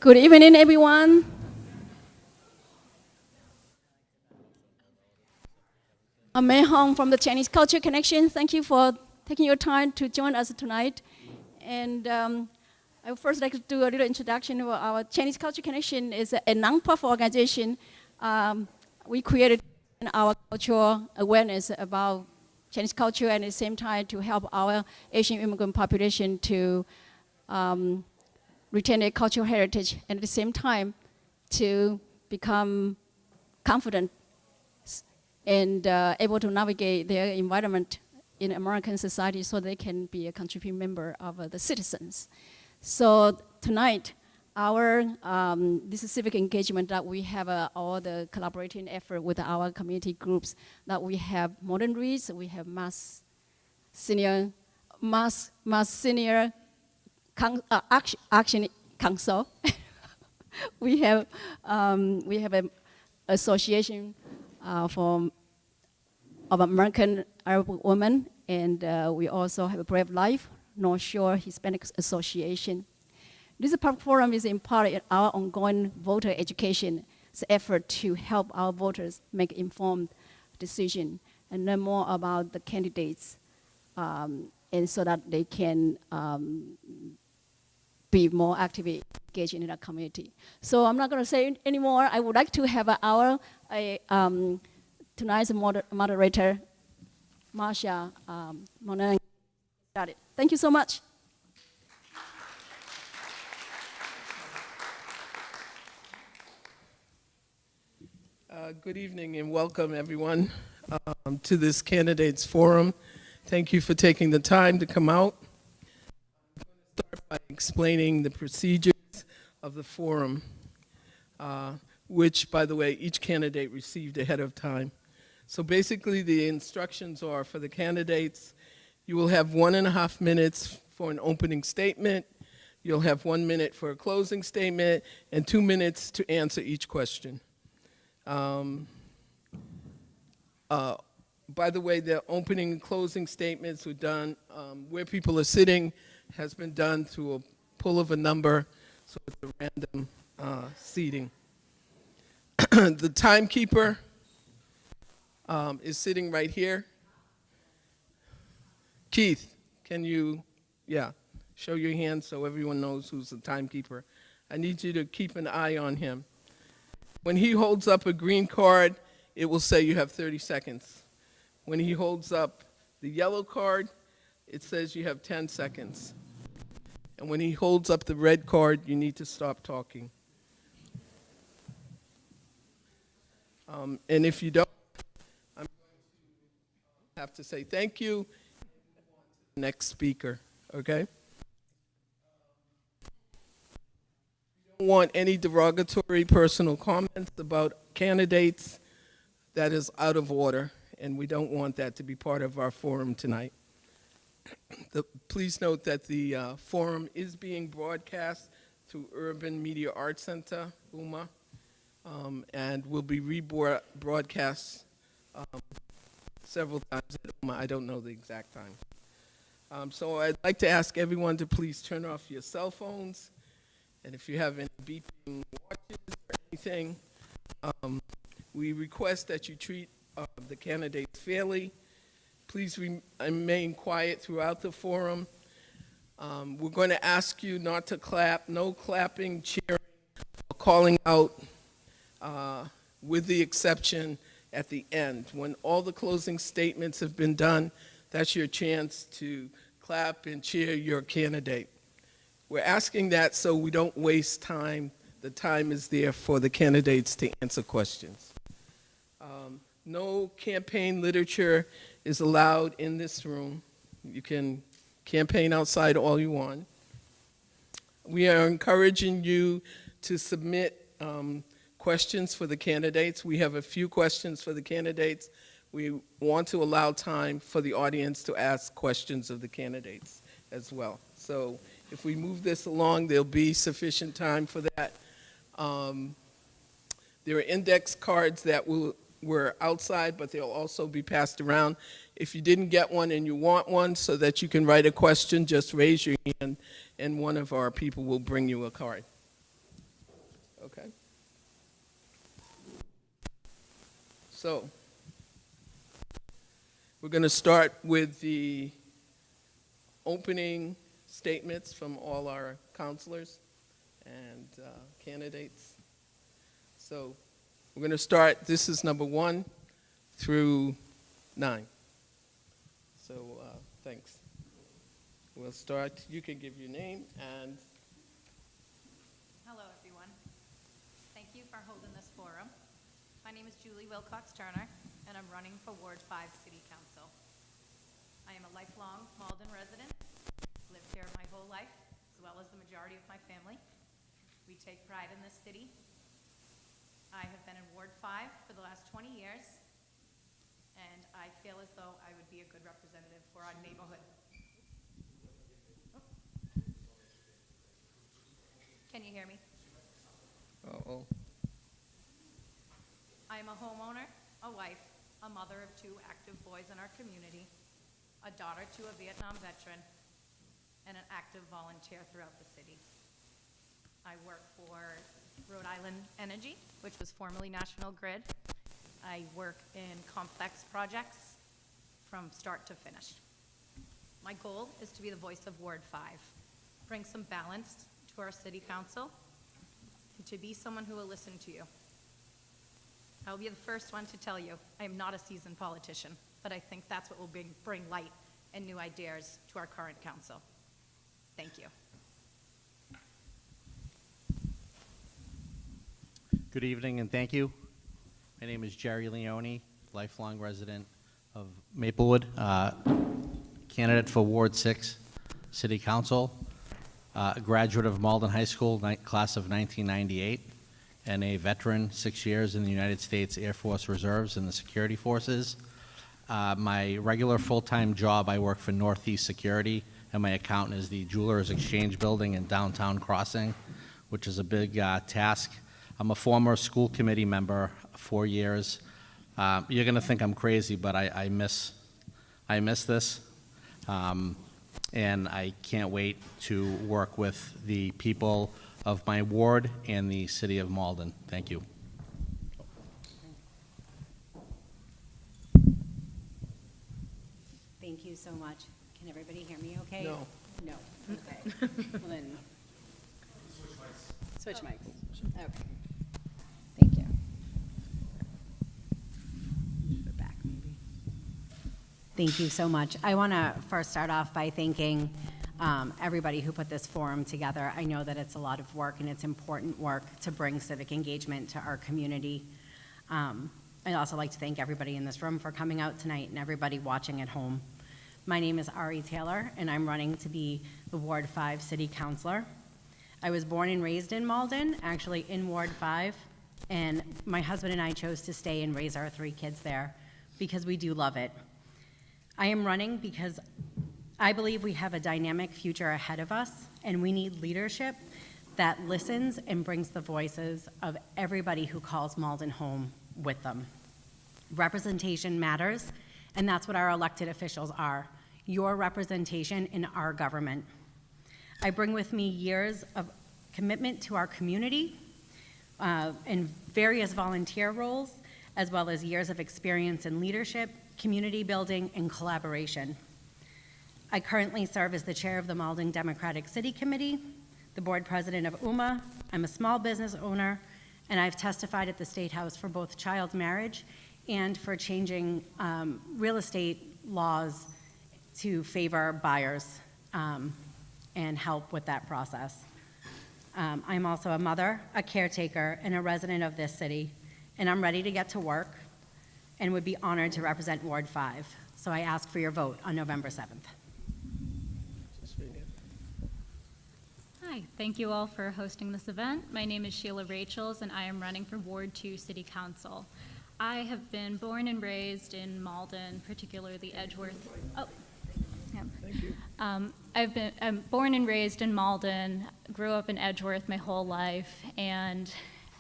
Good evening, everyone. I'm Mei Hong from the Chinese Culture Connection. Thank you for taking your time to join us tonight. And I would first like to do a little introduction. Our Chinese Culture Connection is a non-profit organization. We created our cultural awareness about Chinese culture and at the same time to help our Asian immigrant population to retain their cultural heritage and at the same time to become confident and able to navigate their environment in American society so they can be a contributing member of the citizens. So tonight, our this is civic engagement that we have all the collaborating effort with our community groups that we have Malden Reads, we have Mass Senior Action Council. we have an association of American Arab women, and we also have a Brave Life, North Shore Hispanic Association. This forum is in part in our ongoing voter education effort to help our voters make informed decisions and learn more about the candidates, and so that they can be more actively engaged in the community. So I'm not going to say anymore. I would like to have tonight's moderator, Marsha Monan, started. Thank you so much. Good evening and welcome everyone to this candidates forum. Thank you for taking the time to come out. I'm going to start by explaining the procedures of the forum, which, by the way, each candidate received ahead of time. So basically the instructions are for the candidates, you will have 1.5 minutes for an opening statement, you'll have 1 minute for a closing statement, and 2 minutes to answer each question. By the way, the opening and closing statements were done, where people are sitting has been done through a pull of a number, so it's a random seating. The timekeeper is sitting right here. Keith, can you, show your hand so everyone knows who's the timekeeper. I need you to keep an eye on him. When he holds up a green card, it will say you have 30 seconds. When he holds up the yellow card, it says you have 10 seconds. And when he holds up the red card, you need to stop talking. And if you don't, I'm going to have to say thank you and move on to the next speaker, okay? We don't want any derogatory personal comments about candidates. That is out of order, and we don't want that to be part of our forum tonight. Please note that the forum is being broadcast through Urban Media Arts Center, UMA, and will be rebroadcast several times at UMA. I don't know the exact time. So I'd like to ask everyone to please turn off your cell phones, and if you have any beeping watches or anything, we request that you treat the candidates fairly. Please remain quiet throughout the forum. We're going to ask you not to clap, no clapping, cheering, or calling out, with the exception at the end. When all the closing statements have been done, that's your chance to clap and cheer your candidate. We're asking that so we don't waste time. The time is there for the candidates to answer questions. No campaign literature is allowed in this room. You can campaign outside all you want. We are encouraging you to submit questions for the candidates. We have a few questions for the candidates. We want to allow time for the audience to ask questions of the candidates as well. So if we move this along, there'll be sufficient time for that. There are index cards that were outside, but they'll also be passed around. If you didn't get one and you want one so that you can write a question, just raise your hand and one of our people will bring you a card. Okay. So, we're going to start with the opening statements from all our counselors and candidates. So, we're going to start, this is number 1 through 9. So, thanks. We'll start, you can give your name and... Hello, everyone. Thank you for holding this forum. My name is Julie Wilcox-Turner, and I'm running for Ward 5 City Council. I am a lifelong Malden resident, lived here my whole life, as well as the majority of my family. We take pride in this city. I have been in Ward 5 for the last 20 years, and I feel as though I would be a good representative for our neighborhood. Can you hear me? Uh-oh. I am a homeowner, a wife, a mother of 2 active boys in our community, a daughter to a Vietnam veteran, and an active volunteer throughout the city. I work for Rhode Island Energy, which was formerly National Grid. I work in complex projects from start to finish. My goal is to be the voice of Ward 5, bring some balance to our city council, and to be someone who will listen to you. I'll be the first one to tell you I am not a seasoned politician, but I think that's what will bring light and new ideas to our current council. Thank you. Good evening and thank you. My name is Jerry Leone, lifelong resident of Maplewood, candidate for Ward 6 City Council, a graduate of Malden High School, class of 1998, and a veteran, 6 years in the United States Air Force Reserves and the security forces. My regular full-time job, I work for Northeast Security, and my accountant is the Jewelers Exchange Building in Downtown Crossing, which is a big task. I'm a former school committee member, 4 years. You're gonna think I'm crazy, but I miss this. And I can't wait to work with the people of my ward and the city of Malden. Thank you. Thank you so much. Can everybody hear me okay? No. No, okay. Well then, switch mics. Okay. Thank you. Put it back, maybe. Thank you so much. I want to first start off by thanking everybody who put this forum together. I know that it's a lot of work and it's important work to bring civic engagement to our community. I'd also like to thank everybody in this room for coming out tonight and everybody watching at home. My name is Ari Taylor, and I'm running to be the Ward 5 City Councilor. I was born and raised in Malden, actually in Ward 5, and my husband and I chose to stay and raise our 3 kids there because we do love it. I am running because I believe we have a dynamic future ahead of us, and we need leadership that listens and brings the voices of everybody who calls Malden home with them. Representation matters, and that's what our elected officials are, your representation in our government. I bring with me years of commitment to our community in various volunteer roles, as well as years of experience in leadership, community building, and collaboration. I currently serve as the chair of the Malden Democratic City Committee, the board president of UMA. I'm a small business owner, and I've testified at the State House for both child marriage and for changing real estate laws to favor buyers and help with that process. I'm also a mother, a caretaker, and a resident of this city, and I'm ready to get to work and would be honored to represent Ward 5. So I ask for your vote on November 7th. Hi, thank you all for hosting this event. My name is Sheila Rachels, and I am running for Ward 2 City Council. I have been born and raised in Malden, particularly Edgeworth. Oh, yeah. Thank you. I'm born and raised in Malden, grew up in Edgeworth my whole life, and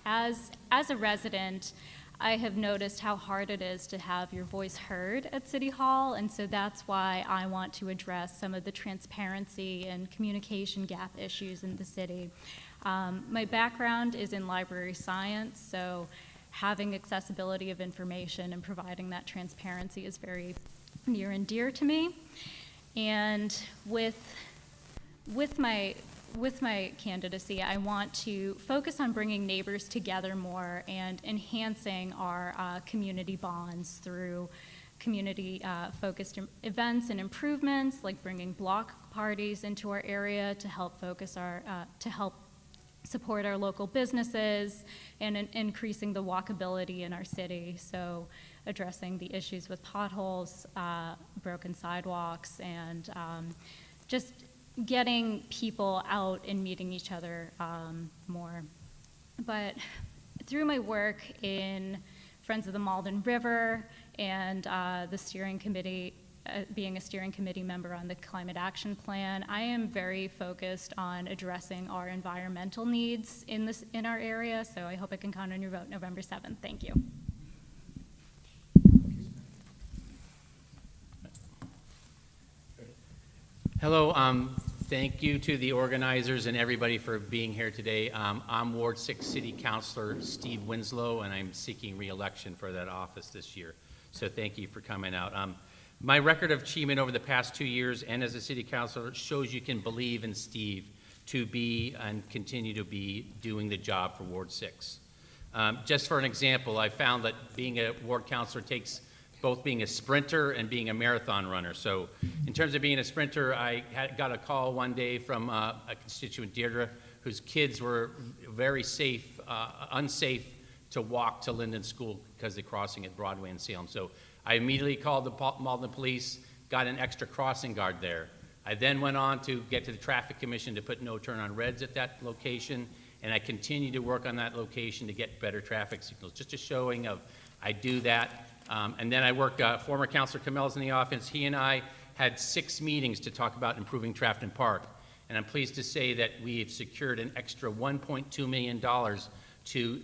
as a resident, I have noticed how hard it is to have your voice heard at City Hall, and so that's why I want to address some of the transparency and communication gap issues in the city. My background is in library science, so having accessibility of information and providing that transparency is very near and dear to me. And with my candidacy, I want to focus on bringing neighbors together more and enhancing our community bonds through community-focused events and improvements, like bringing block parties into our area to help support our local businesses and increasing the walkability in our city. So addressing the issues with potholes, broken sidewalks, and just getting people out and meeting each other more. But through my work in Friends of the Malden River and the steering committee, being a steering committee member on the Climate Action Plan, I am very focused on addressing our environmental needs in our area, so I hope I can count on your vote November 7th. Thank you. Hello, thank you to the organizers and everybody for being here today. I'm Ward 6 City Councilor Steve Winslow, and I'm seeking re-election for that office this year. So thank you for coming out. My record of achievement over the past 2 years and as a city councilor shows you can believe in Steve to be and continue to be doing the job for Ward 6. Just for an example, I found that being a ward councilor takes both being a sprinter and being a marathon runner. So in terms of being a sprinter, I got a call one day from a constituent, Deirdre, whose kids were very unsafe to walk to Linden School because they're crossing at Broadway and Salem. So I immediately called the Malden Police, got an extra crossing guard there. I then went on to get to the Traffic Commission to put no turn on reds at that location, and I continue to work on that location to get better traffic signals. Just a showing of I do that. And then I work, former Councilor Kamel's in the office. He and I had 6 meetings to talk about improving Trafton Park. And I'm pleased to say that we have secured an extra $1.2 million to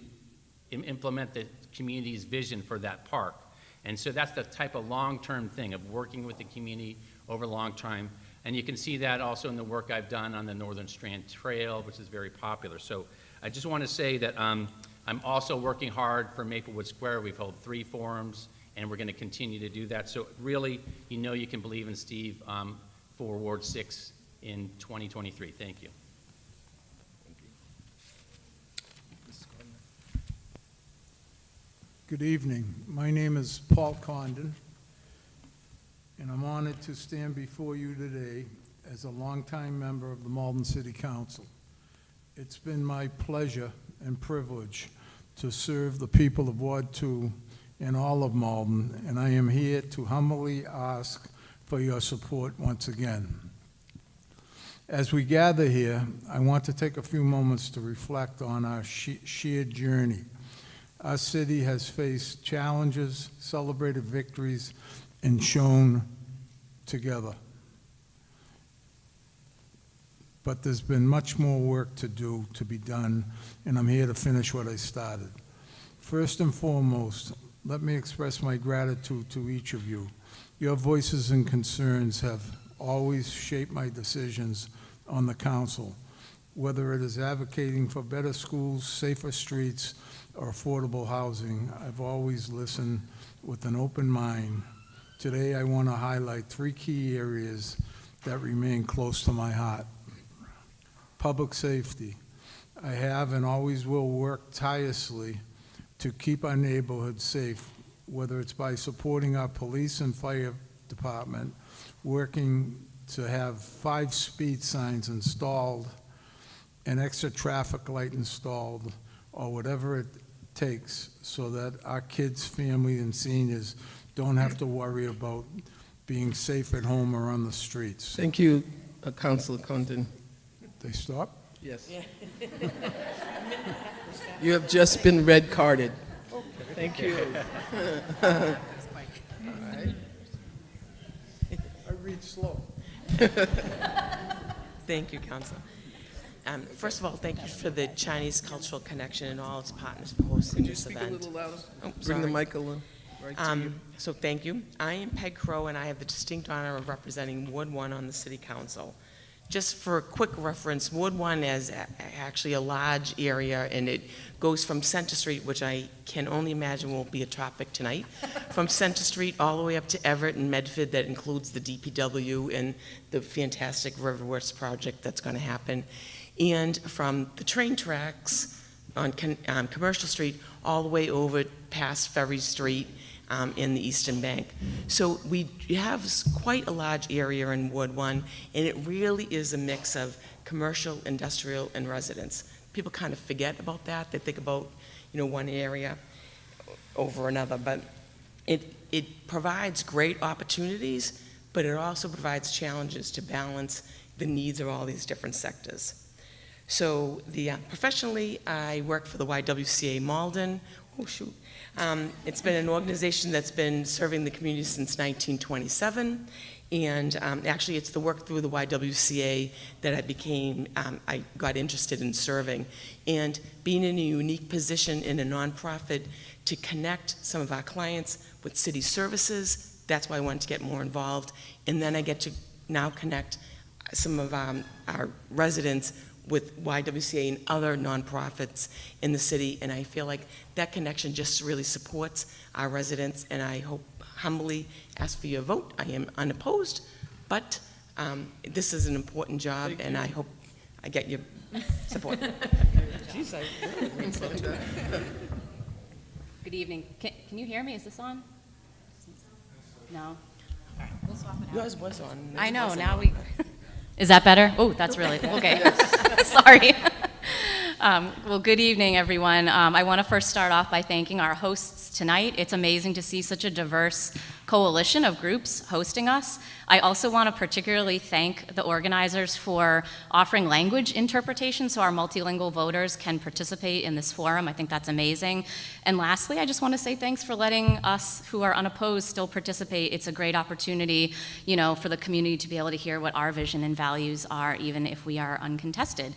implement the community's vision for that park. And so that's the type of long-term thing of working with the community over a long time. And you can see that also in the work I've done on the Northern Strand Trail, which is very popular. So I just want to say that I'm also working hard for Maplewood Square. We've held 3 forums, and we're going to continue to do that. So really, you can believe in Steve for Ward 6 in 2023. Thank you. Good evening. My name is Paul Condon, and I'm honored to stand before you today as a longtime member of the Malden City Council. It's been my pleasure and privilege to serve the people of Ward 2 and all of Malden, and I am here to humbly ask for your support once again. As we gather here, I want to take a few moments to reflect on our shared journey. Our city has faced challenges, celebrated victories, and shown together. But there's been much more work to do, to be done, and I'm here to finish what I started. First and foremost, let me express my gratitude to each of you. Your voices and concerns have always shaped my decisions on the council, whether it is advocating for better schools, safer streets, or affordable housing. I've always listened with an open mind. Today, I want to highlight 3 key areas that remain close to my heart. Public safety. I have and always will work tirelessly to keep our neighborhoods safe, whether it's by supporting our police and fire department, working to have 5 speed signs installed, an extra traffic light installed, or whatever it takes so that our kids, family, and seniors don't have to worry about being safe at home or on the streets. Thank you, Councilor Condon. They stop? Yes. You have just been red carded. Thank you. I read slow. Thank you, Council. First of all, thank you for the Chinese Cultural Connection and all its partners for hosting Can you this speak event. a little louder? Oh, Bring the sorry. mic a little right to you. So thank you. I am Peg Crow, and I have the distinct honor of representing Ward 1 on the City Council. just for a quick reference, Ward 1 is actually a large area, and it goes from Center Street, which I can only imagine will be a topic tonight, from Center Street all the way up to Everett and Medford. That includes the DPW and the fantastic Riverworks project that's going to happen. And from the train tracks on Commercial Street all the way over past Ferry Street in the Eastern Bank. So we have quite a large area in Ward 1, and it really is a mix of commercial, industrial, and residents. People kind of forget about that. They think about, one area over another, but it provides great opportunities, but it also provides challenges to balance the needs of all these different sectors. So professionally, I work for the YWCA Malden. Oh, shoot. It's been an organization that's been serving the community since 1927, and actually it's the work through the YWCA that I got interested in serving, and being in a unique position in a nonprofit to connect some of our clients with city services. That's why I wanted to get more involved, and then I get to now connect some of our residents with YWCA and other nonprofits in the city, and I feel like that connection just really supports our residents, and I hope humbly ask for your vote. I am unopposed, but this is an important job, and I hope I get your support. Jeez, I really appreciate that. Good evening. Can you hear me? Is this on? No? All right, we'll swap it out. Yours was on. I know, now we... Is that better? Oh, that's really, okay. Sorry. Well, good evening, everyone. I want to first start off by thanking our hosts tonight. It's amazing to see such a diverse coalition of groups hosting us. I also want to particularly thank the organizers for offering language interpretation so our multilingual voters can participate in this forum. I think that's amazing. And lastly, I just want to say thanks for letting us who are unopposed still participate. It's a great opportunity, for the community to be able to hear what our vision and values are, even if we are uncontested.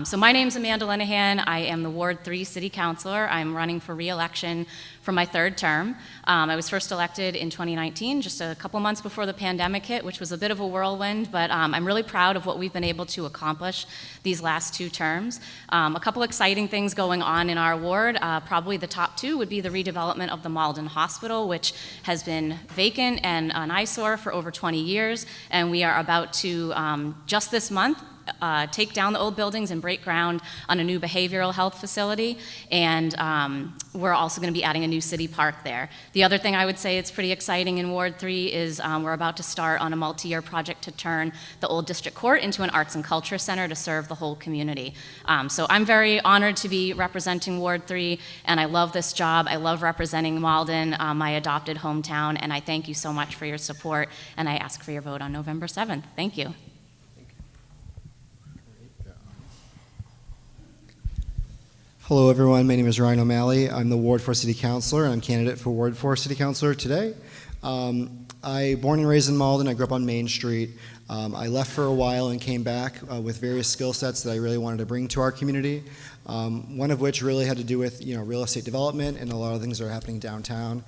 So my name's Amanda Lenahan. I am the Ward 3 City Councilor. I'm running for re-election for my third term. I was first elected in 2019, just a couple months before the pandemic hit, which was a bit of a whirlwind, but I'm really proud of what we've been able to accomplish these last 2 terms. A couple exciting things going on in our ward. Probably the top 2 would be the redevelopment of the Malden Hospital, which has been vacant and an eyesore for over 20 years, and we are about to, just this month, take down the old buildings and break ground on a new behavioral health facility, and we're also going to be adding a new city park there. The other thing I would say it's pretty exciting in Ward 3 is we're about to start on a multi-year project to turn the old district court into an arts and culture center to serve the whole community. So I'm very honored to be representing Ward 3, and I love this job. I love representing Malden, my adopted hometown, and I thank you so much for your support, and I ask for your vote on November 7th. Thank you. Hello everyone, my name is Ryan O'Malley. I'm the Ward 4 City Councilor, and I'm candidate for Ward 4 City Councilor today. I born and raised in Malden. I grew up on Main Street. I left for a while and came back with various skill sets that I really wanted to bring to our community. One of which really had to do with real estate development and a lot of things that are happening downtown.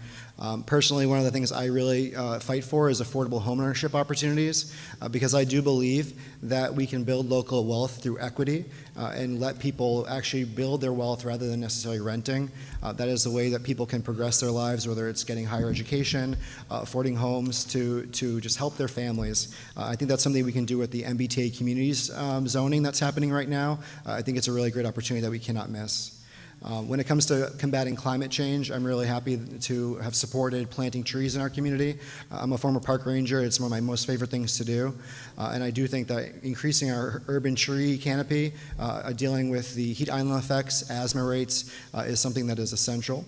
Personally, one of the things I really fight for is affordable homeownership opportunities because I do believe that we can build local wealth through equity and let people actually build their wealth rather than necessarily renting. That is the way that people can progress their lives, whether it's getting higher education, affording homes to just help their families. I think that's something we can do with the MBTA communities zoning that's happening right now. I think it's a really great opportunity that we cannot miss. When it comes to combating climate change, I'm really happy to have supported planting trees in our community. I'm a former park ranger. It's one of my most favorite things to do. And I do think that increasing our urban tree canopy, dealing with the heat island effects, asthma rates, is something that is essential.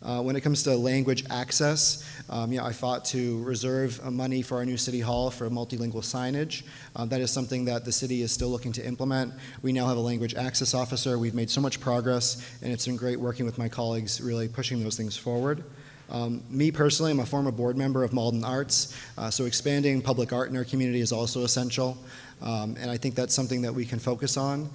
When it comes to language access, I fought to reserve money for our new city hall for multilingual signage. That is something that the city is still looking to implement. We now have a language access officer. We've made so much progress, and it's been great working with my colleagues really pushing those things forward. Me personally, I'm a former board member of Malden Arts, so expanding public art in our community is also essential. And I think that's something that we can focus on.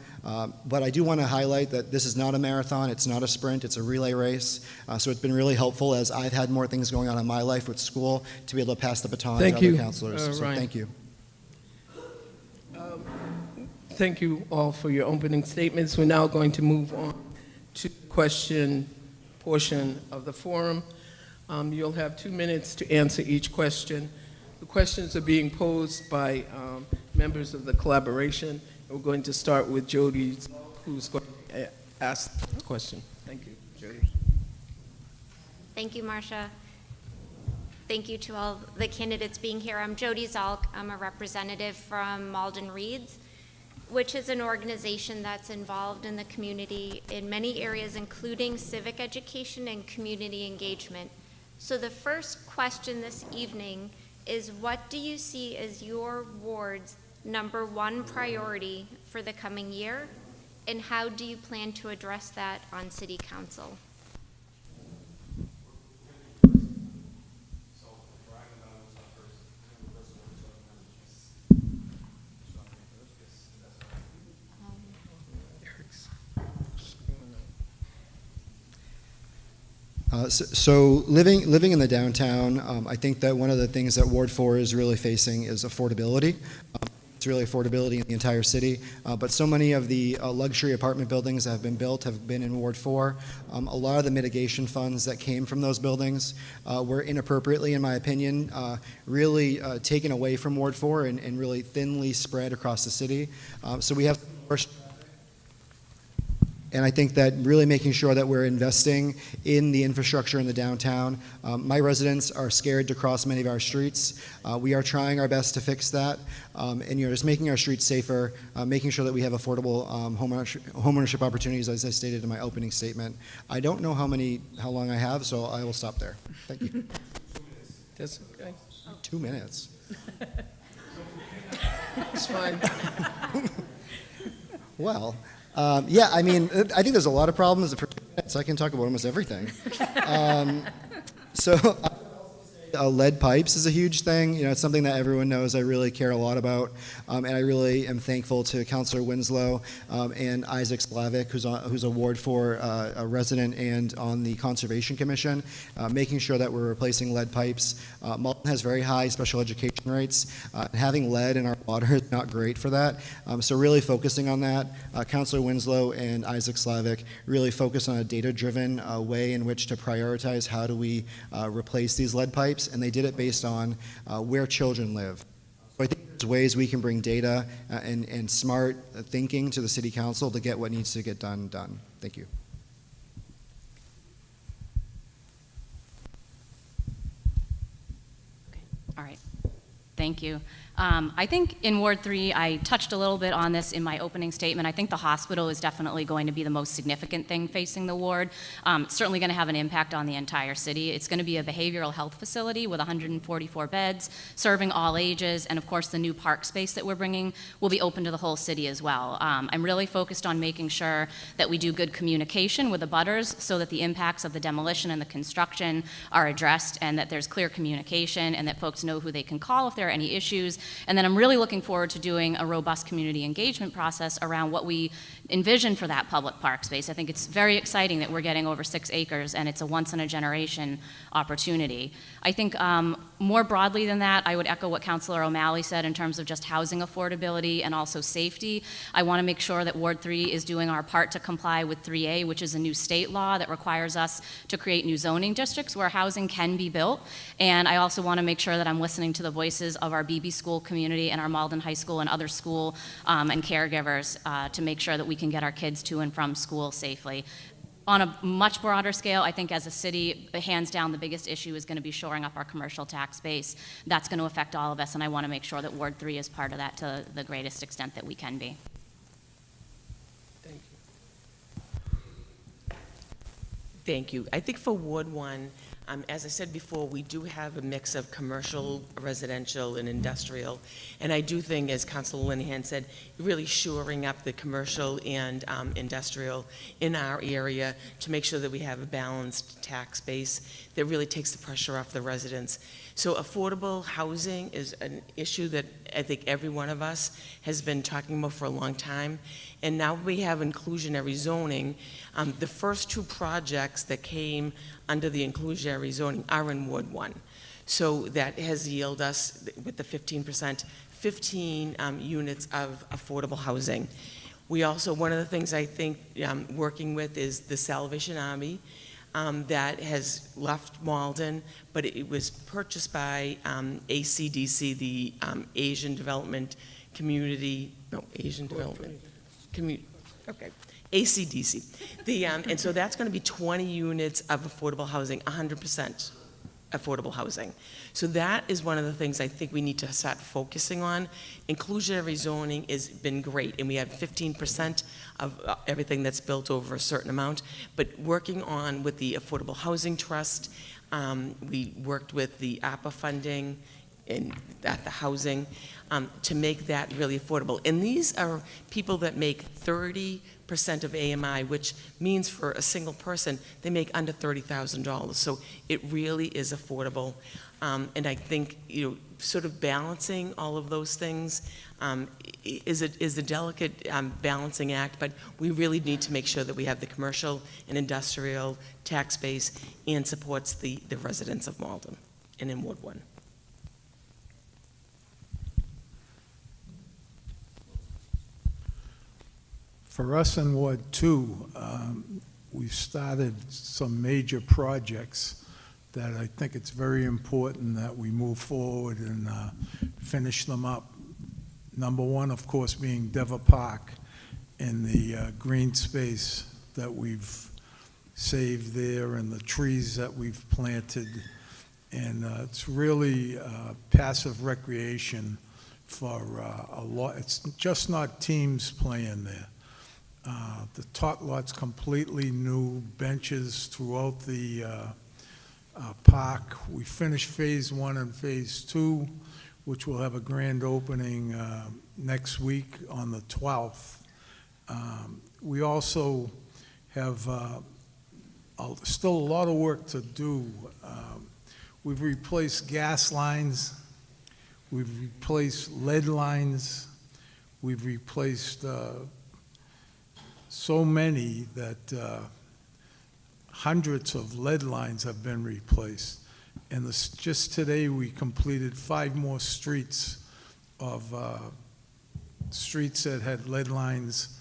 But I do want to highlight that this is not a marathon, it's not a sprint, it's a relay race. So it's been really helpful as I've had more things going on in my life with school to be able to pass the baton to other counselors. So Ryan. thank you. Thank you all for your opening statements. We're now going to move on to the question portion of the forum. You'll have 2 minutes to answer each question. The questions are being posed by members of the collaboration. We're going to start with Jody, who's going to ask the question. Thank you, Jody. Thank you, Marcia. Thank you to all the candidates being here. I'm Jody Zalk. I'm a representative from Malden Reads, which is an organization that's involved in the community in many areas, including civic education and community engagement. So the first question this evening is, what do you see as your ward's #1 priority for the coming year, and how do you plan to address that on City Council? So living in the downtown, I think that one of the things that Ward 4 is really facing is affordability. It's really affordability in the entire city, but so many of the luxury apartment buildings that have been built have been in Ward 4. A lot of the mitigation funds that came from those buildings were inappropriately, in my opinion, really taken away from Ward 4 and really thinly spread across the city. So we have And I think that really making sure that we're investing in the infrastructure in the downtown. My residents are scared to cross many of our streets. We are trying our best to fix that, and just making our streets safer, making sure that we have affordable homeownership opportunities, as I stated in my opening statement. I don't know how long I have, so I will stop there. Thank you. That's okay. 2 minutes. It's fine. Well, yeah, I mean, I think there's a lot of problems. For 2 minutes, I can talk about almost everything. Lead pipes is a huge thing. It's something that everyone knows I really care a lot about, and I really am thankful to Councilor Winslow and Isaac Slavic, who's a Ward 4 a resident and on the Conservation Commission, making sure that we're replacing lead pipes. Malden has very high special education rates. Having lead in our water is not great for that, so really focusing on that. Councilor Winslow and Isaac Slavic really focus on a data-driven way in which to prioritize how do we replace these lead pipes, and they did it based on where children live. So I think there's ways we can bring data and smart thinking to the City Council to get what needs to get done. Thank you. Okay. All right. Thank you. I think in Ward 3, I touched a little bit on this in my opening statement. I think the hospital is definitely going to be the most significant thing facing the ward. It's certainly going to have an impact on the entire city. It's going to be a behavioral health facility with 144 beds, serving all ages, and of course the new park space that we're bringing will be open to the whole city as well. I'm really focused on making sure that we do good communication with the abutters so that the impacts of the demolition and the construction are addressed, and that there's clear communication, and that folks know who they can call if there are any issues. And then I'm really looking forward to doing a robust community engagement process around what we envision for that public park space. I think it's very exciting that we're getting over 6 acres, and it's a once-in-a-generation opportunity. I think more broadly than that, I would echo what Councilor O'Malley said in terms of just housing affordability and also safety. I want to make sure that Ward 3 is doing our part to comply with 3A, which is a new state law that requires us to create new zoning districts where housing can be built. And I also want to make sure that I'm listening to the voices of our BB school community and our Malden High School and other school and caregivers to make sure that we can get our kids to and from school safely. On a much broader scale, I think as a city, hands down, the biggest issue is going to be shoring up our commercial tax base. That's going to affect all of us, and I want to make sure that Ward 3 is part of that to the greatest extent that we can be. Thank you. Thank you. I think for Ward 1, as I said before, we do have a mix of commercial, residential, and industrial. And I do think, as Councilor Linehan said, really shoring up the commercial and industrial in our area to make sure that we have a balanced tax base that really takes the pressure off the residents. So affordable housing is an issue that I think every one of us has been talking about for a long time. And now we have inclusionary zoning. The first 2 projects that came under the inclusionary zoning are in Ward 1. So that has yielded us, with the 15% 15 units of affordable housing. We also, one of the things I think working with is the Salvation Army that has left Malden, but it was purchased by ACDC, the Asian Development Community, no, Asian Development Community, okay, ACDC. And so that's going to be 20 units of affordable housing, 100% affordable housing. So that is one of the things I think we need to start focusing on. Inclusionary zoning has been great, and we have 15% of everything that's built over a certain amount. But working on with the Affordable Housing Trust, we worked with the APA funding at the housing to make that really affordable. And these are people that make 30% of AMI, which means for a single person, they make under $30,000. So it really is affordable. And I think, sort of balancing all of those things is a delicate balancing act, but we really need to make sure that we have the commercial and industrial tax base and supports the residents of Malden and in Ward 1. For us in Ward 2, we've started some major projects that I think it's very important that we move forward and finish them up. Number one, of course, being Deva Park and the green space that we've saved there and the trees that we've planted. And it's really passive recreation for a lot. It's just not teams playing there. The tot lot's completely new, benches throughout the park. We finished phase 1 and phase 2, which will have a grand opening next week on the 12th. We also have still a lot of work to do. We've replaced gas lines, we've replaced lead lines, we've replaced so many that hundreds of lead lines have been replaced. And just today we completed 5 more streets of streets that had lead lines,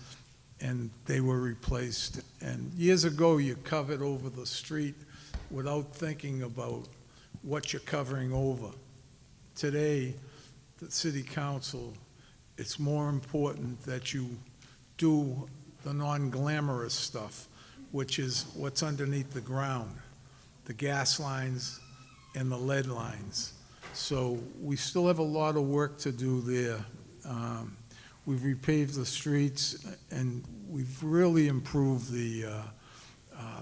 and they were replaced. And years ago you covered over the street without thinking about what you're covering over. Today, the city council, it's more important that you do the non-glamorous stuff, which is what's underneath the ground, the gas lines and the lead lines. So we still have a lot of work to do there. We've repaved the streets, and we've really improved the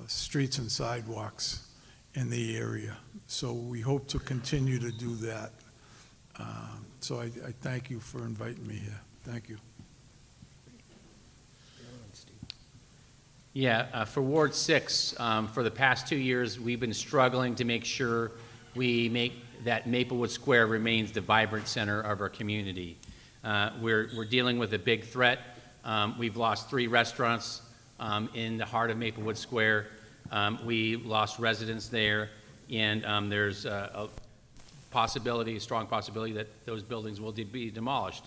streets and sidewalks in the area. So we hope to continue to do that. So I thank you for inviting me here. Thank you. Yeah, for Ward 6, for the past 2 years, we've been struggling to make sure we make that Maplewood Square remains the vibrant center of our community. We're dealing with a big threat. We've lost 3 restaurants in the heart of Maplewood Square. We lost residents there, and there's a strong possibility that those buildings will be demolished.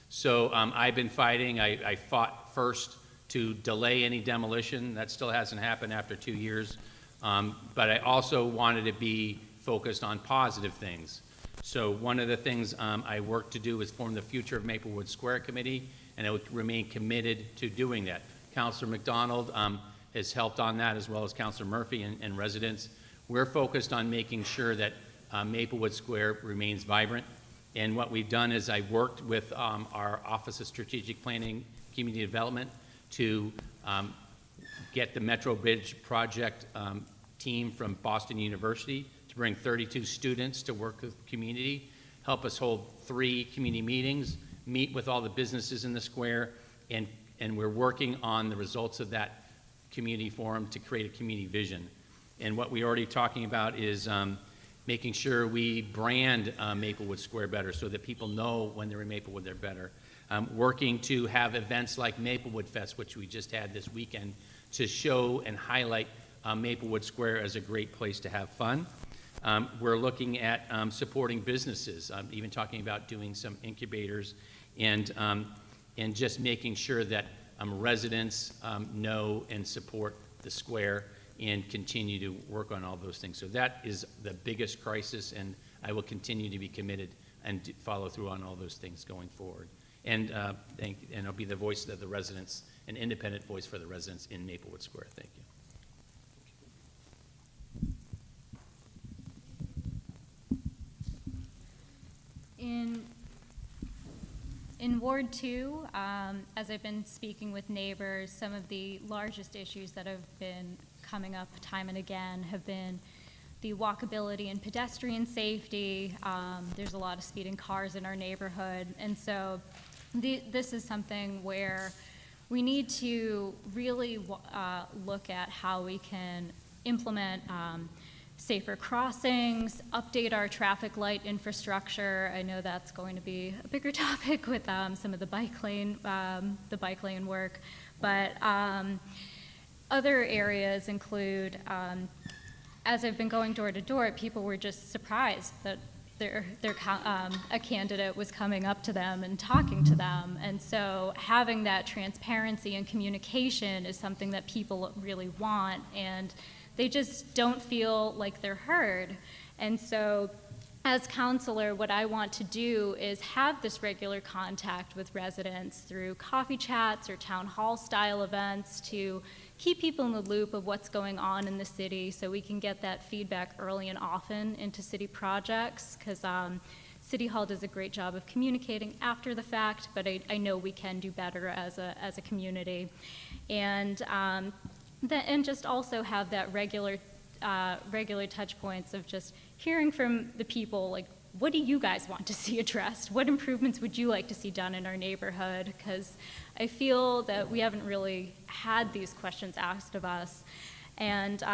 So I've been fighting. I fought first to delay any demolition. That still hasn't happened after 2 years. But I also wanted to be focused on positive things. So one of the things I worked to do is form the Future of Maplewood Square Committee, and I would remain committed to doing that. Councilor McDonald has helped on that, as well as Councilor Murphy and residents. We're focused on making sure that Maplewood Square remains vibrant. And what we've done is I worked with our Office of Strategic Planning, Community Development, to get the Metro Bridge project team from Boston University to bring 32 students to work with the community, help us hold 3 community meetings, meet with all the businesses in the square, and we're working on the results of that community forum to create a community vision. And what we're already talking about is making sure we brand Maplewood Square better so that people know when they're in Maplewood they're better. Working to have events like Maplewood Fest, which we just had this weekend, to show and highlight Maplewood Square as a great place to have fun. We're looking at supporting businesses, even talking about doing some incubators and just making sure that residents know and support the square and continue to work on all those things. So that is the biggest crisis, and I will continue to be committed and follow through on all those things going forward. And I'll be the voice of the residents, an independent voice for the residents in Maplewood Square. Thank you. In Ward 2, as I've been speaking with neighbors, some of the largest issues that have been coming up time and again have been the walkability and pedestrian safety. There's a lot of speeding cars in our neighborhood, and so this is something where we need to really look at how we can implement safer crossings, update our traffic light infrastructure. I know that's going to be a bigger topic with some of the bike lane work, but other areas include, as I've been going door to door, people were just surprised that a candidate was coming up to them and talking to them, and so having that transparency and communication is something that people really want, and they just don't feel like they're heard. And so as counselor, what I want to do is have this regular contact with residents through coffee chats or town hall style events to keep people in the loop of what's going on in the city so we can get that feedback early and often into city projects, because City Hall does a great job of communicating after the fact, but I know we can do better as a community. And and just also have that regular touch points of just hearing from the people, like, what do you guys want to see addressed? What improvements would you like to see done in our neighborhood? Because I feel that we haven't really had these questions asked of us. And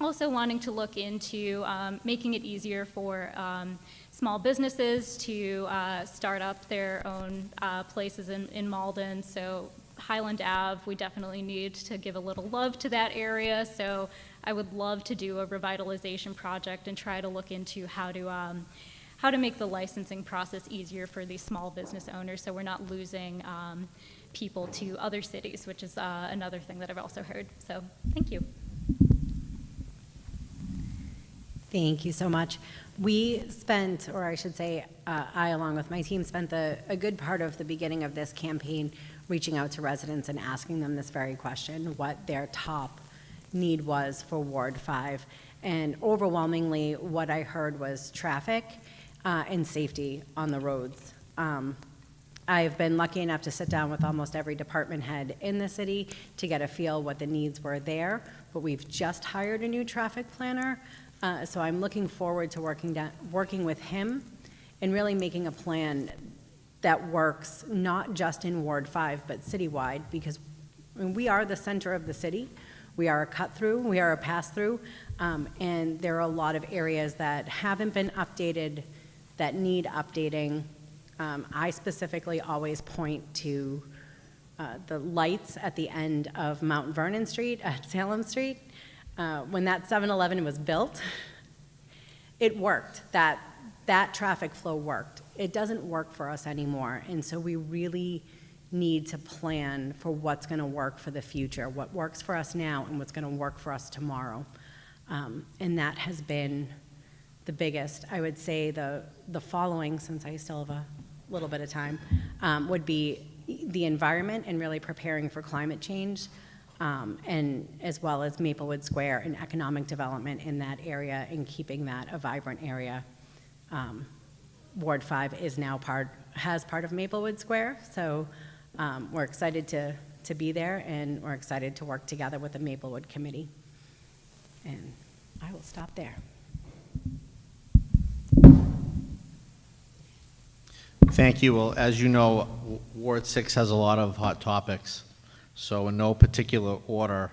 also wanting to look into making it easier for small businesses to start up their own places in Malden. So Highland Ave, we definitely need to give a little love to that area, so I would love to do a revitalization project and try to look into how to make the licensing process easier for these small business owners so we're not losing people to other cities, which is another thing that I've also heard. So thank you. Thank you so much. We spent, or I should say, I along with my team spent a good part of the beginning of this campaign reaching out to residents and asking them this very question, what their top need was for Ward 5. And overwhelmingly, what I heard was traffic and safety on the roads. I've been lucky enough to sit down with almost every department head in the city to get a feel what the needs were there, but we've just hired a new traffic planner, so I'm looking forward to working with him and really making a plan that works not just in Ward 5, but citywide, because we are the center of the city. We are a cut-through, we are a pass-through, and there are a lot of areas that haven't been updated that need updating. I specifically always point to the lights at the end of Mount Vernon Street at Salem Street. When that 7-Eleven was built, it worked. That traffic flow worked. It doesn't work for us anymore, and so we really need to plan for what's going to work for the future, what works for us now and what's going to work for us tomorrow. And that has been the biggest. I would say the following, since I still have a little bit of time, would be the environment and really preparing for climate change, and as well as Maplewood Square and economic development in that area and keeping that a vibrant area. Ward 5 is now part of Maplewood Square, so we're excited to be there, and we're excited to work together with the Maplewood Committee. And I will stop there. Thank you. Well, as you know, Ward 6 has a lot of hot topics. So in no particular order,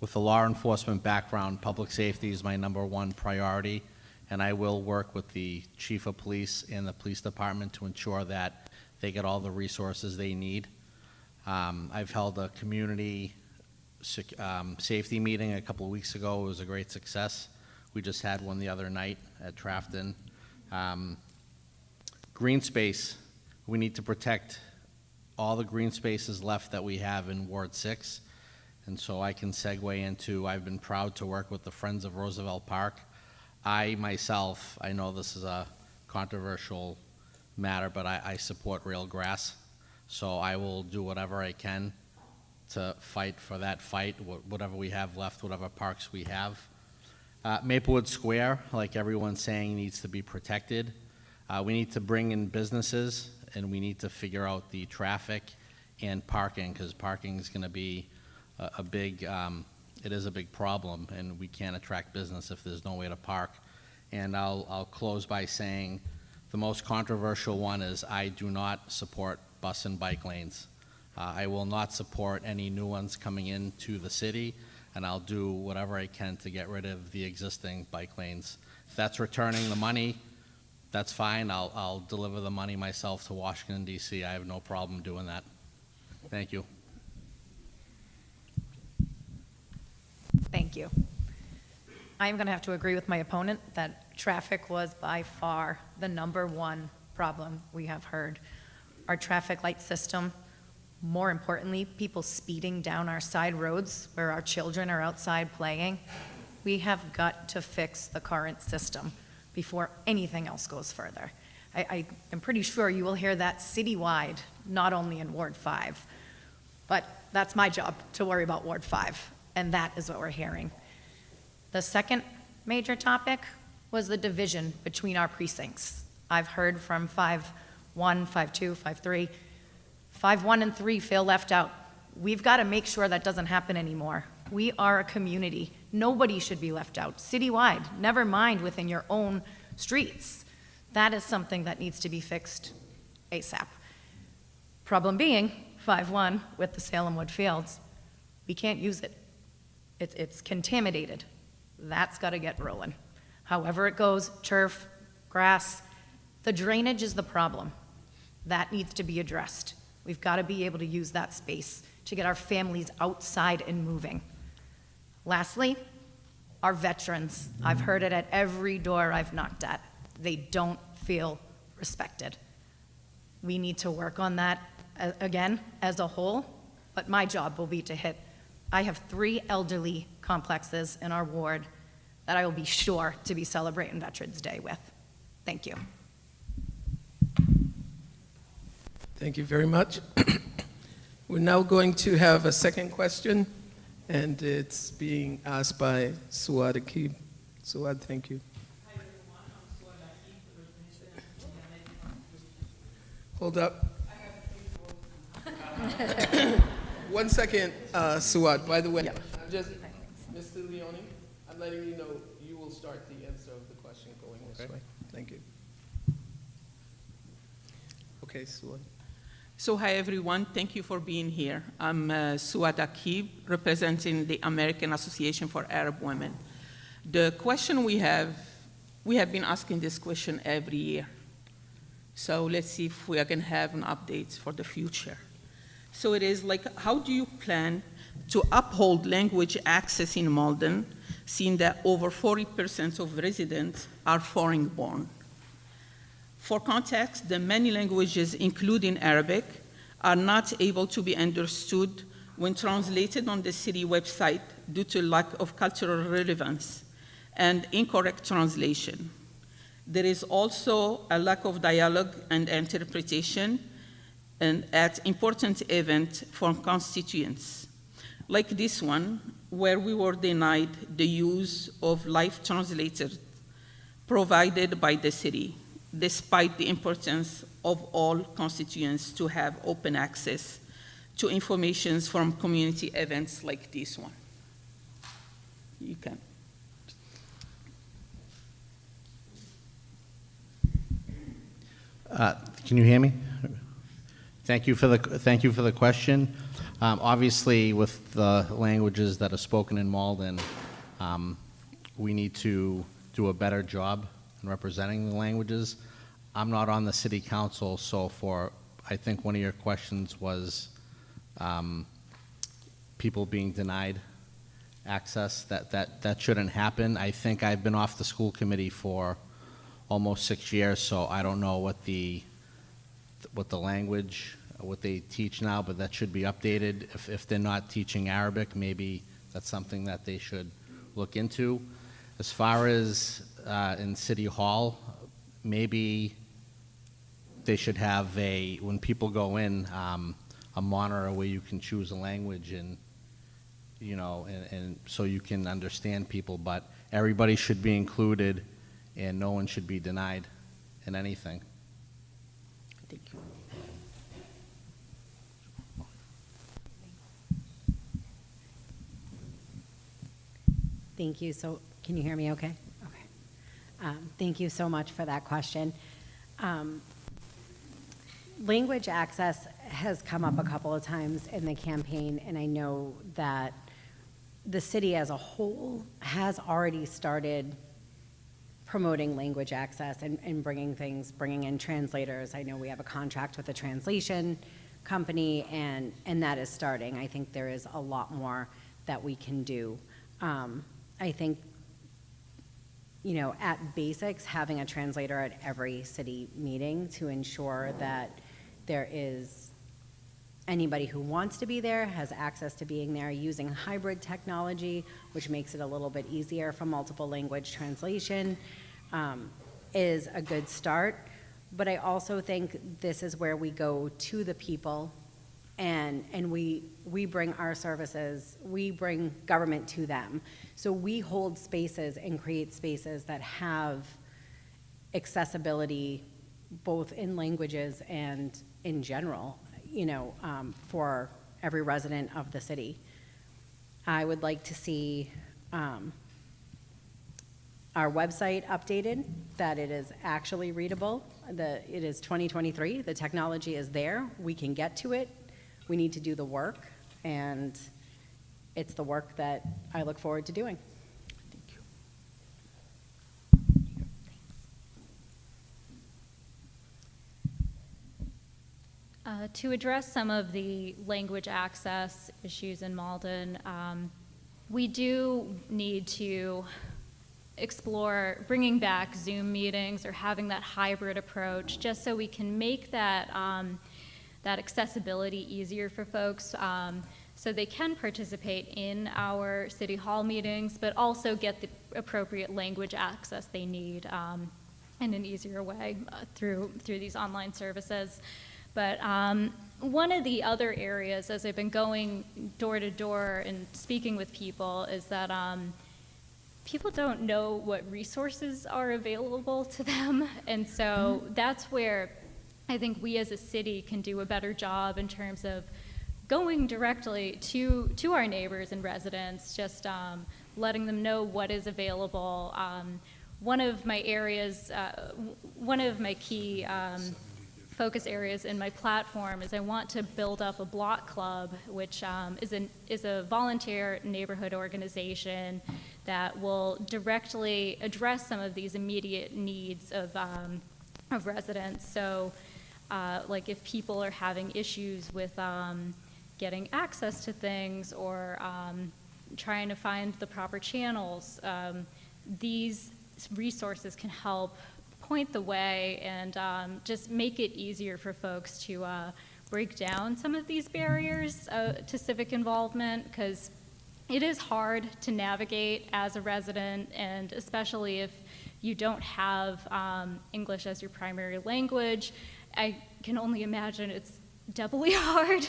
with a law enforcement background, public safety is my #1 priority, and I will work with the chief of police and the police department to ensure that they get all the resources they need. I've held a community safety meeting a couple of weeks ago. It was a great success. We just had one the other night at Trafton. Green space, we need to protect all the green spaces left that we have in Ward 6. And so I can segue into, I've been proud to work with the Friends of Roosevelt Park. I myself, I know this is a controversial matter, but I support real grass. So I will do whatever I can to fight for that fight, whatever we have left, whatever parks we have. Maplewood Square, like everyone's saying, needs to be protected. We need to bring in businesses, and we need to figure out the traffic and parking, because parking is going to be a big, it is a big problem, and we can't attract business if there's no way to park. And I'll close by saying the most controversial one is I do not support bus and bike lanes. I will not support any new ones coming into the city, and I'll do whatever I can to get rid of the existing bike lanes. If that's returning the money, that's fine. I'll deliver the money myself to Washington, D.C. I have no problem doing that. Thank you. Thank you. I'm going to have to agree with my opponent that traffic was by far the #1 problem we have heard. Our traffic light system, more importantly, people speeding down our side roads where our children are outside playing. We have got to fix the current system before anything else goes further. I am pretty sure you will hear that citywide, not only in Ward 5. But that's my job, to worry about Ward 5, and that is what we're hearing. The second major topic was the division between our precincts. I've heard from 5-1, 5-2, 5-3. 5-1 and 3 feel left out. We've got to make sure that doesn't happen anymore. We are a community. Nobody should be left out, citywide, never mind within your own streets. That is something that needs to be fixed ASAP. Problem being, 5-1 with the Salem Wood Fields, we can't use it. It's contaminated. That's got to get rolling. However it goes, turf, grass, the drainage is the problem. That needs to be addressed. We've got to be able to use that space to get our families outside and moving. Lastly, our veterans. I've heard it at every door I've knocked at. They don't feel respected. We need to work on that, again, as a whole, but my job will be to hit. I have 3 elderly complexes in our ward that I will be sure to be celebrating Veterans Day with. Thank you. Thank you very much. We're now going to have a second question, and it's being asked by Suad Akib. Suad, thank you. Hold up. 1 second, Suad. By the way, just Mr. Leone, I'm letting you know you will start the answer of the question going this way. Thank you. Okay, Suad. So hi everyone, thank you for being here. I'm Suad Akib, representing the American Association for Arab Women. The question we have been asking this question every year. So let's see if we can have an update for the future. So it is like, how do you plan to uphold language access in Malden, seeing that over 40% of residents are foreign born? For context, the many languages, including Arabic, are not able to be understood when translated on the city website due to lack of cultural relevance and incorrect translation. There is also a lack of dialogue and interpretation at important events from constituents, like this one, where we were denied the use of live translators provided by the city, despite the importance of all constituents to have open access to information from community events like this one. You can. Can you hear me? Thank you for the question. Obviously, with the languages that are spoken in Malden, we need to do a better job in representing the languages. I'm not on the city council, so I think one of your questions was people being denied access, that shouldn't happen. I think I've been off the school committee for almost 6 years, so I don't know what the language, what they teach now, but that should be updated. If they're not teaching Arabic, maybe that's something that they should look into. As far as in City Hall, maybe they should have when people go in, a monitor where you can choose a language and so you can understand people, but everybody should be included and no one should be denied in anything. Thank you. Thank you. So, can you hear me okay? Okay. Thank you so much for that question. Language access has come up a couple of times in the campaign, and I know that the city as a whole has already started promoting language access and bringing in translators. I know we have a contract with a translation company, and that is starting. I think there is a lot more that we can do. I think, at basics, having a translator at every city meeting to ensure that there is anybody who wants to be there, has access to being there, using hybrid technology, which makes it a little bit easier for multiple language translation, is a good start. But I also think this is where we go to the people and we bring our services, we bring government to them. So we hold spaces and create spaces that have accessibility both in languages and in general, for every resident of the city. I would like to see our website updated, that it is actually readable. It is 2023, the technology is there, we can get to it, we need to do the work, and it's the work that I look forward to doing. To address some of the language access issues in Malden, we do need to explore bringing back Zoom meetings or having that hybrid approach, just so we can make that accessibility easier for folks, so they can participate in our City Hall meetings, but also get the appropriate language access they need in an easier way through these online services. But one of the other areas, as I've been going door to door and speaking with people, is that people don't know what resources are available to them. And so that's where I think we as a city can do a better job in terms of going directly to our neighbors and residents, just letting them know what is available. One of my areas, one of my key focus areas in my platform is I want to build up a block club, which is a volunteer neighborhood organization that will directly address some of these immediate needs of residents. So, like if people are having issues with getting access to things or trying to find the proper channels, these resources can help point the way and just make it easier for folks to break down some of these barriers to civic involvement, because it is hard to navigate as a resident, and especially if you don't have English as your primary language. I can only imagine it's doubly hard.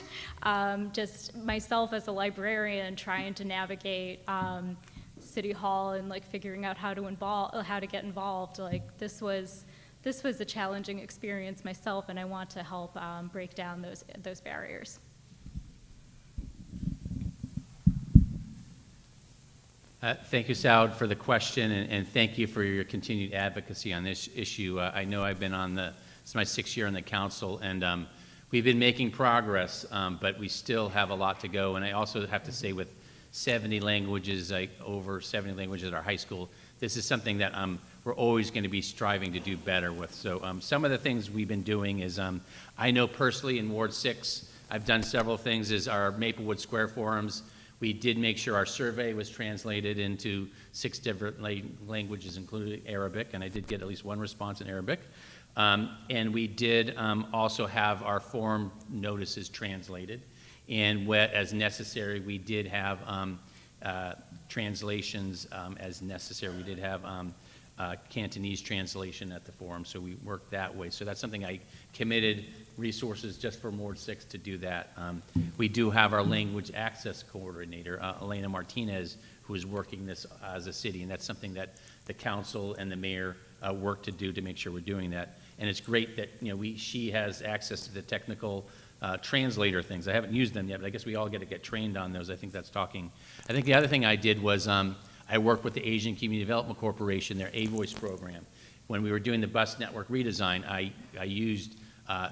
Just myself as a librarian trying to navigate City Hall and like figuring out how to get involved. Like this was a challenging experience myself, and I want to help break down those barriers. Thank you, Saud, for the question, and thank you for your continued advocacy on this issue. I know I've been it's my 6th year on the council, and we've been making progress, but we still have a lot to go. And I also have to say, with 70 languages, over 70 languages at our high school, this is something that we're always going to be striving to do better with. So some of the things we've been doing is, I know personally in Ward 6, I've done several things, is our Maplewood Square forums. We did make sure our survey was translated into 6 different languages, including Arabic, and I did get at least one response in Arabic. And we did also have our form notices translated. And as necessary, we did have translations as necessary. We did have Cantonese translation at the forum, so we worked that way. So that's something I committed resources just for Ward 6 to do that. We do have our language access coordinator, Elena Martinez, who is working this as a city, and that's something that the council and the mayor work to do to make sure we're doing that. And it's great that she has access to the technical translator things. I haven't used them yet, but I guess we all get to get trained on those. I think that's talking. I think the other thing I did was I worked with the Asian Community Development Corporation, their A-Voice program. When we were doing the bus network redesign, I used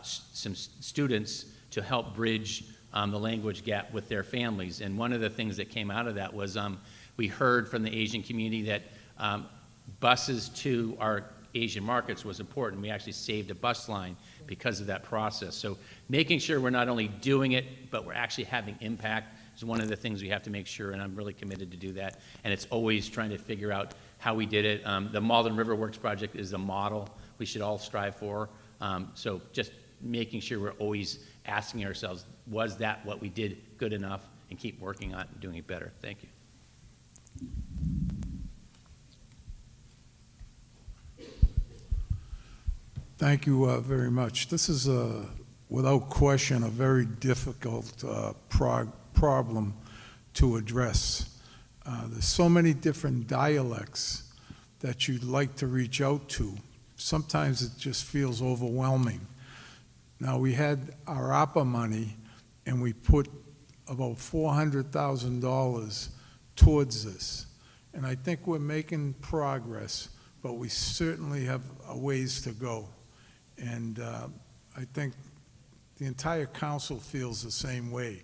some students to help bridge the language gap with their families. And one of the things that came out of that was we heard from the Asian community that buses to our Asian markets was important. We actually saved a bus line because of that process. So making sure we're not only doing it, but we're actually having impact is one of the things we have to make sure, and I'm really committed to do that. And it's always trying to figure out how we did it. The Malden River Works project is the model we should all strive for. So just making sure we're always asking ourselves, was that what we did good enough, and keep working on it and doing it better. Thank you. Thank you very much. This is, without question, a very difficult problem to address. There's so many different dialects that you'd like to reach out to. Sometimes it just feels overwhelming. Now, we had our APA money, and we put about $400,000 towards this. And I think we're making progress, but we certainly have a ways to go. And I think the entire council feels the same way,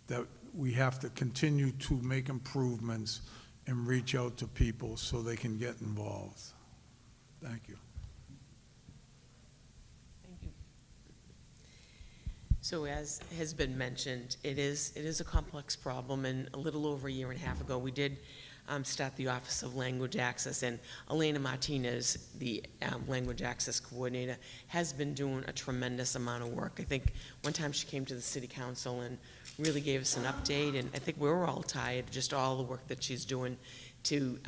that we have to continue to make improvements and reach out to people so they can get involved. Thank you. Thank you. So as has been mentioned, it is a complex problem, and a little over a year and a half ago, we did start the Office of Language Access, and Elena Martinez, the Language Access Coordinator, has been doing a tremendous amount of work. I think one time she came to the City Council and really gave us an update, and I think we were all tired, just all the work that she's doing to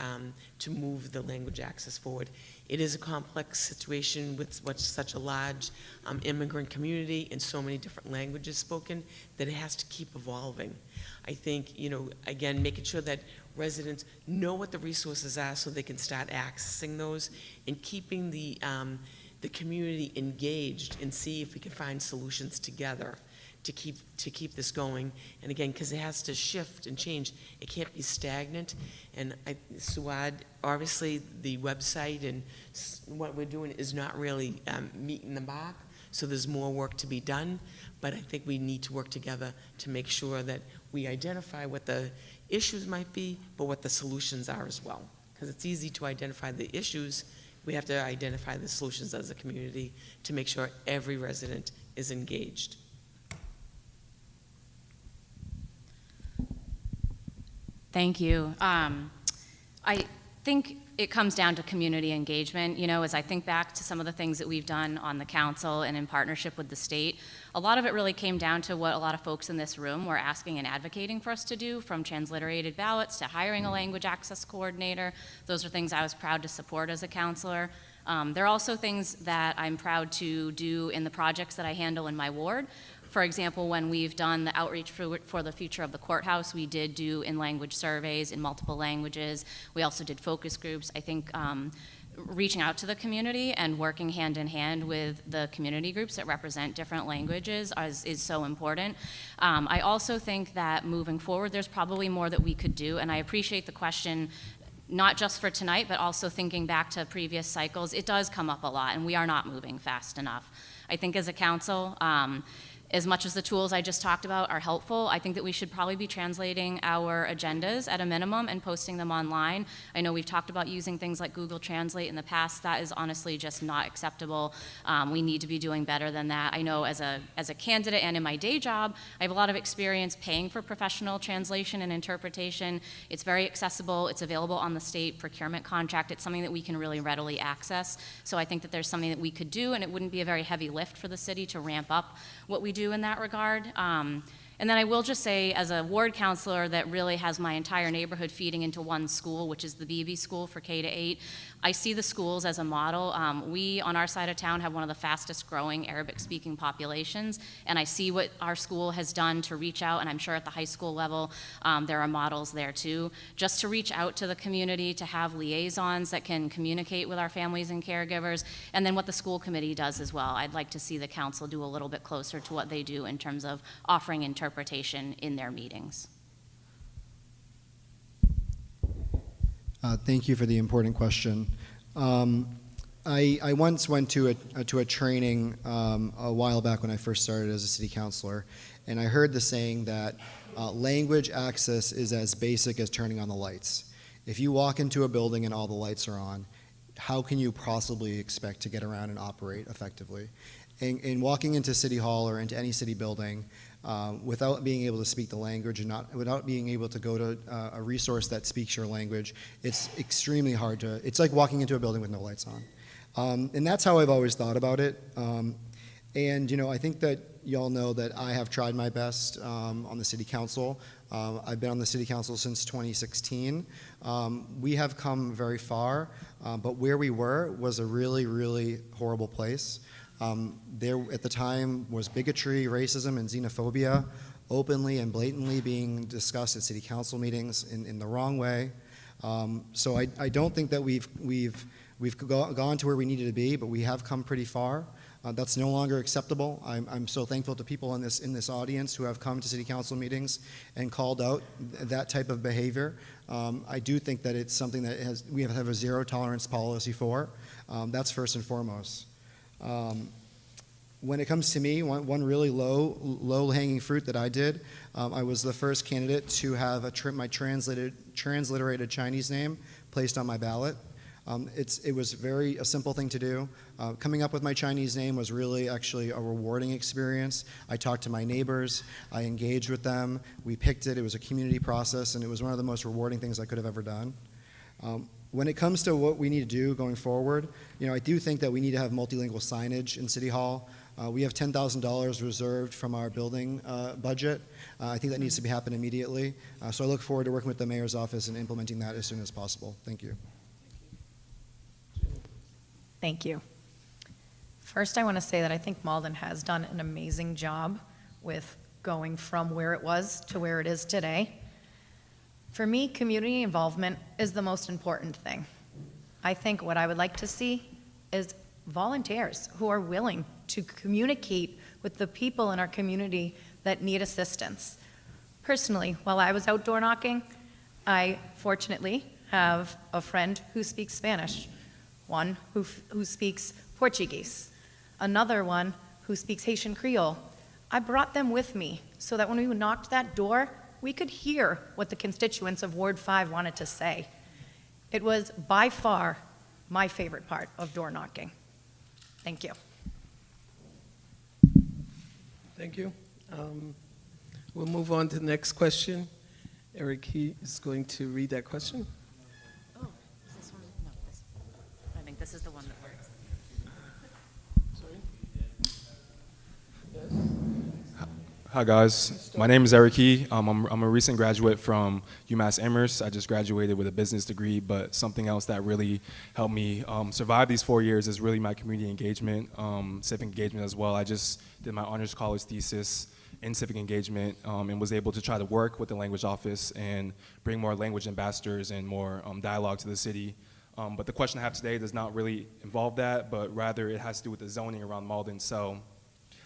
move the language access forward. It is a complex situation with such a large immigrant community and so many different languages spoken that it has to keep evolving. I think, again, making sure that residents know what the resources are so they can start accessing those, and keeping the community engaged and see if we can find solutions together to keep this going. And again, because it has to shift and change, it can't be stagnant. And Suad, obviously the website and what we're doing is not really meeting the mark, so there's more work to be done. But I think we need to work together to make sure that we identify what the issues might be, but what the solutions are as well. Because it's easy to identify the issues, we have to identify the solutions as a community to make sure every resident is engaged. Thank you. I think it comes down to community engagement. As I think back to some of the things that we've done on the council and in partnership with the state, a lot of it really came down to what a lot of folks in this room were asking and advocating for us to do, from transliterated ballots to hiring a language access coordinator. Those are things I was proud to support as a counselor. There are also things that I'm proud to do in the projects that I handle in my ward. For example, when we've done the outreach for the future of the courthouse, we did do in-language surveys in multiple languages. We also did focus groups. I think reaching out to the community and working hand in hand with the community groups that represent different languages is so important. I also think that moving forward, there's probably more that we could do, and I appreciate the question, not just for tonight, but also thinking back to previous cycles. It does come up a lot, and we are not moving fast enough. I think as a council, As much as the tools I just talked about are helpful, I think that we should probably be translating our agendas at a minimum and posting them online. I know we've talked about using things like Google Translate in the past. That is honestly just not acceptable. We need to be doing better than that. I know as a candidate and in my day job, I have a lot of experience paying for professional translation and interpretation. It's very accessible. It's available on the state procurement contract. It's something that we can really readily access. So I think that there's something that we could do, and it wouldn't be a very heavy lift for the city to ramp up what we do in that regard. And then I will just say, as a ward counselor that really has my entire neighborhood feeding into one school, which is the BB school for K-8, I see the schools as a model. We, on our side of town, have one of the fastest growing Arabic-speaking populations, and I see what our school has done to reach out, and I'm sure at the high school level, there are models there too, just to reach out to the community, to have liaisons that can communicate with our families and caregivers, and then what the school committee does as well. I'd like to see the council do a little bit closer to what they do in terms of offering interpretation in their meetings. Thank you for the important question. I once went to a training a while back when I first started as a city councilor, and I heard the saying that language access is as basic as turning on the lights. If you walk into a building and all the lights are on, how can you possibly expect to get around and operate effectively? In walking into City Hall or into any city building, without being able to speak the language and without being able to go to a resource that speaks your language, it's extremely hard to, it's like walking into a building with no lights on. And that's how I've always thought about it. And, you know, I think that y'all know that I have tried my best on the city council. I've been on the city council since 2016. We have come very far, but where we were was a really, really horrible place. There at the time was bigotry, racism, and xenophobia openly and blatantly being discussed at city council meetings in the wrong way. So I don't think that we've gone to where we needed to be, but we have come pretty far. That's no longer acceptable. I'm so thankful to people in this audience who have come to city council meetings and called out that type of behavior. I do think that it's something that we have a zero tolerance policy for. That's first and foremost. When it comes to me, one really low-hanging fruit that I did, I was the first candidate to have my transliterated Chinese name placed on my ballot. It was a simple thing to do. Coming up with my Chinese name was really actually a rewarding experience. I talked to my neighbors, I engaged with them, we picked it, it was a community process, and it was one of the most rewarding things I could have ever done. When it comes to what we need to do going forward, you know, I do think that we need to have multilingual signage in City Hall. We have $10,000 reserved from our building budget. I think that needs to be happening immediately. So I look forward to working with the mayor's office and implementing that as soon as possible. Thank you. Thank you. First, I want to say that I think Malden has done an amazing job with going from where it was to where it is today. For me, community involvement is the most important thing. I think what I would like to see is volunteers who are willing to communicate with the people in our community that need assistance. Personally, while I was outdoor knocking, I fortunately have a friend who speaks Spanish, one who speaks Portuguese, another one who speaks Haitian Creole. I brought them with me so that when we knocked that door, we could hear what the constituents of Ward 5 wanted to say. It was by far my favorite part of door knocking. Thank you. Thank you. We'll move on to the next question. Eric Key is going to read that question. Oh, is this one? No, this. I think this is the one that works. Sorry? Hi guys, my name is Eric Key. I'm a recent graduate from UMass Amherst. I just graduated with a business degree, but something else that really helped me survive these 4 years is really my community engagement, civic engagement as well. I just did my honors college thesis in civic engagement and was able to try to work with the language office and bring more language ambassadors and more dialogue to the city. But the question I have today does not really involve that, but rather it has to do with the zoning around Malden. So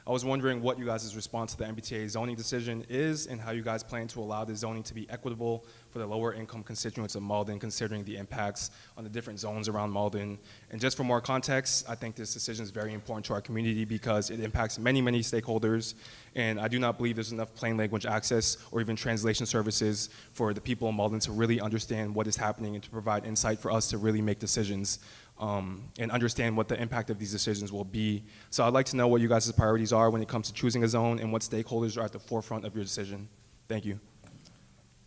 I was wondering what you guys' response to the MBTA zoning decision is and how you guys plan to allow the zoning to be equitable for the lower income constituents of Malden, considering the impacts on the different zones around Malden. And just for more context, I think this decision is very important to our community because it impacts many, many stakeholders. And I do not believe there's enough plain language access or even translation services for the people in Malden to really understand what is happening and to provide insight for us to really make decisions and understand what the impact of these decisions will be. So I'd like to know what you guys' priorities are when it comes to choosing a zone and what stakeholders are at the forefront of your decision. Thank you.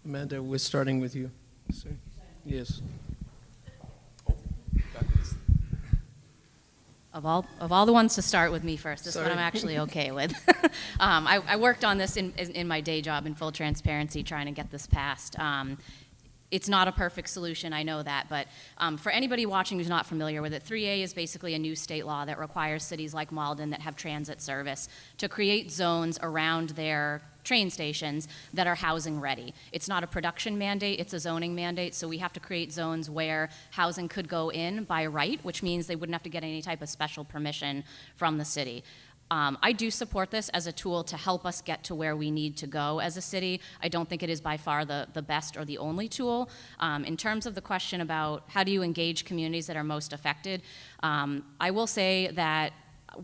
Amanda, we're starting with you. Sir. Yes. Of all the ones to start with me first, this is what Sorry. I'm actually okay with. I worked on this in my day job in full transparency, trying to get this passed. It's not a perfect solution, I know that, but for anybody watching who's not familiar with it, 3A is basically a new state law that requires cities like Malden that have transit service to create zones around their train stations that are housing ready. It's not a production mandate, it's a zoning mandate, so we have to create zones where housing could go in by right, which means they wouldn't have to get any type of special permission from the city. I do support this as a tool to help us get to where we need to go as a city. I don't think it is by far the best or the only tool. In terms of the question about how do you engage communities that are most affected, I will say that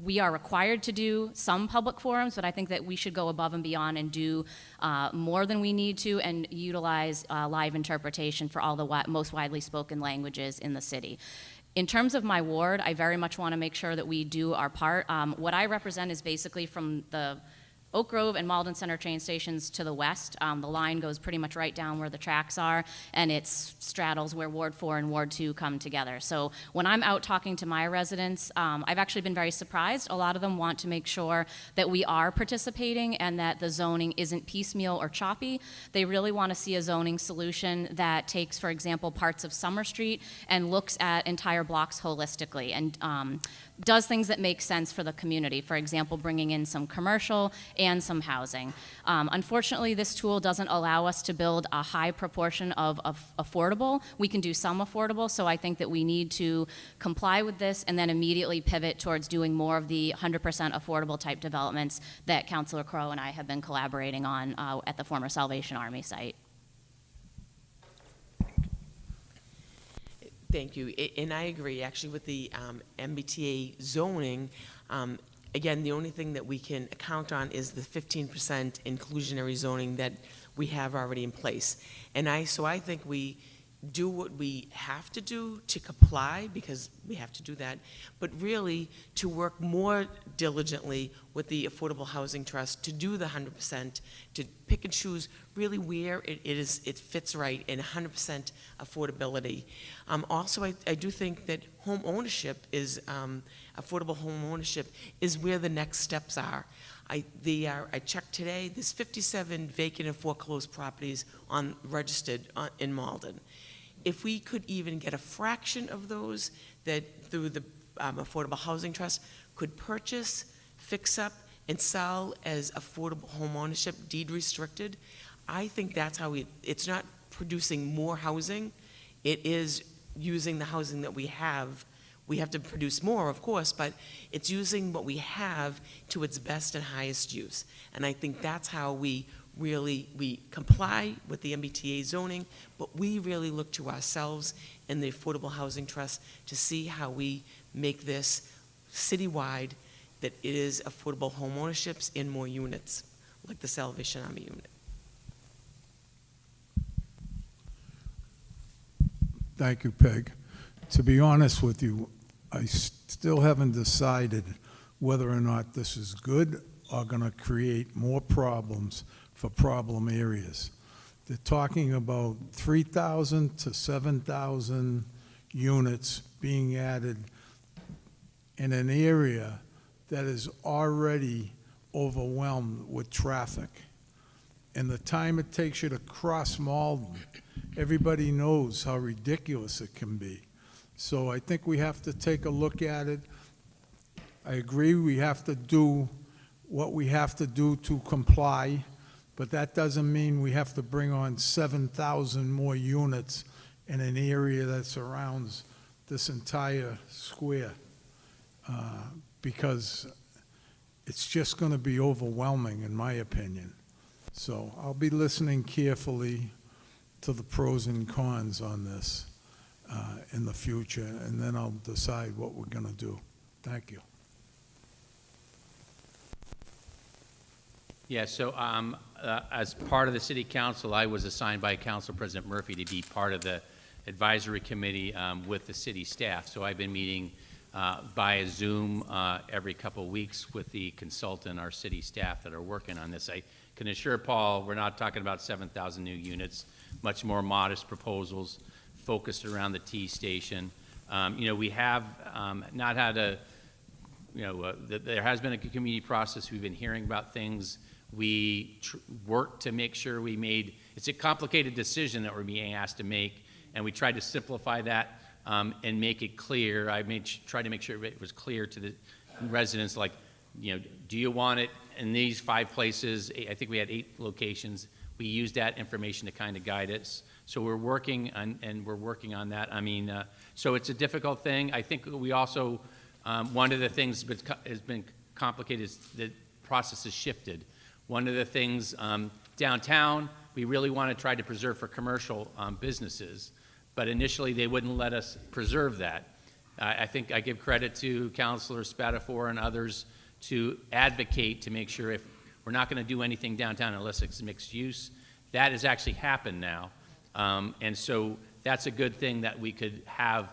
we are required to do some public forums, but I think that we should go above and beyond and do more than we need to and utilize live interpretation for all the most widely spoken languages in the city. In terms of my ward, I very much want to make sure that we do our part. What I represent is basically from the Oak Grove and Malden Center train stations to the west. The line goes pretty much right down where the tracks are, and it straddles where Ward 4 and Ward 2 come together. So when I'm out talking to my residents, I've actually been very surprised. A lot of them want to make sure that we are participating and that the zoning isn't piecemeal or choppy. They really want to see a zoning solution that takes, for example, parts of Summer Street and looks at entire blocks holistically and does things that make sense for the community. For example, bringing in some commercial and some housing. Unfortunately, this tool doesn't allow us to build a high proportion of affordable. We can do some affordable, so I think that we need to comply with this and then immediately pivot towards doing more of the 100% affordable type developments that Councilor Crowe and I have been collaborating on at the former Salvation Army site. Thank you. And I agree, actually, with the MBTA zoning. Again, the only thing that we can count on is the 15% inclusionary zoning that we have already in place. And so I think we do what we have to do to comply, because we have to do that, but really to work more diligently with the Affordable Housing Trust to do the 100%, to pick and choose really where it fits right in 100% affordability. Also, I do think that home ownership is, affordable home ownership is where the next steps are. I checked today, there's 57 vacant and foreclosed properties registered in Malden. If we could even get a fraction of those that through the Affordable Housing Trust could purchase, fix up, and sell as affordable home ownership, deed restricted, I think that's how it's not producing more housing, it is using the housing that we have. We have to produce more, of course, but it's using what we have to its best and highest use. And I think that's how we comply with the MBTA zoning, but we really look to ourselves and the Affordable Housing Trust to see how we make this citywide, that it is affordable home ownerships in more units, like the Salvation Army unit. Thank you, Peg. To be honest with you, I still haven't decided whether or not this is good or going to create more problems for problem areas. They're talking about 3,000 to 7,000 units being added in an area that is already overwhelmed with traffic. And the time it takes you to cross Malden, everybody knows how ridiculous it can be. So I think we have to take a look at it. I agree we have to do what we have to do to comply, but that doesn't mean we have to bring on 7,000 more units in an area that surrounds this entire square. Because it's just going to be overwhelming, in my opinion. So I'll be listening carefully to the pros and cons on this in the future, and then I'll decide what we're going to do. Thank you. Yeah, so as part of the city council, I was assigned by Council President Murphy to be part of the advisory committee with the city staff. So I've been meeting via Zoom every couple of weeks with the consultant, our city staff that are working on this. I can assure Paul, we're not talking about 7,000 new units, much more modest proposals focused around the T station. We have not had a, there has been a community process. We've been hearing about things. We worked to make sure we made, it's a complicated decision that we're being asked to make, and we tried to simplify that and make it clear. I tried to make sure it was clear to the residents, like, do you want it in these 5 places? I think we had 8 locations. We used that information to kind of guide us. So we're working on, and we're working on that. I mean, so it's a difficult thing. I think we also, one of the things that has been complicated is the process has shifted. One of the things downtown, we really want to try to preserve for commercial businesses, but initially they wouldn't let us preserve that. I think I give credit to Councilor Spatafor and others to advocate to make sure if we're not going to do anything downtown unless it's mixed use. That has actually happened now. And so that's a good thing that we could have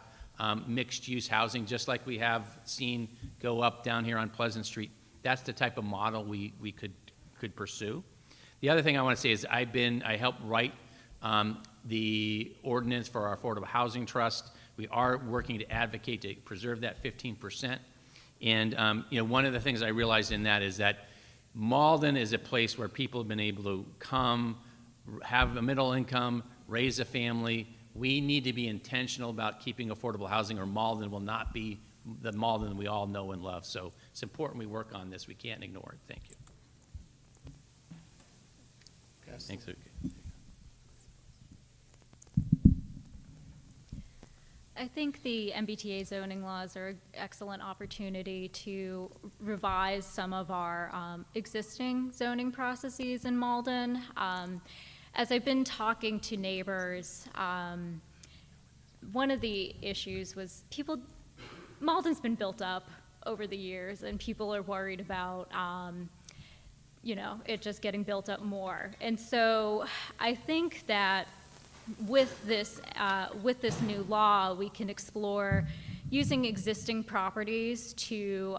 mixed use housing just like we have seen go up down here on Pleasant Street. That's the type of model we could pursue. The other thing I want to say is I helped write the ordinance for our Affordable Housing Trust. We are working to advocate to preserve that 15%. And one of the things I realized in that is that Malden is a place where people have been able to come, have a middle income, raise a family. We need to be intentional about keeping affordable housing, or Malden will not be the Malden we all know and love. So it's important we work on this. We can't ignore it. Thank you. Thanks. I think the MBTA zoning laws are an excellent opportunity to revise some of our existing zoning processes in Malden. As I've been talking to neighbors, one of the issues was Malden's been built up over the years, and people are worried about it just getting built up more. And so I think that with this new law, we can explore using existing properties to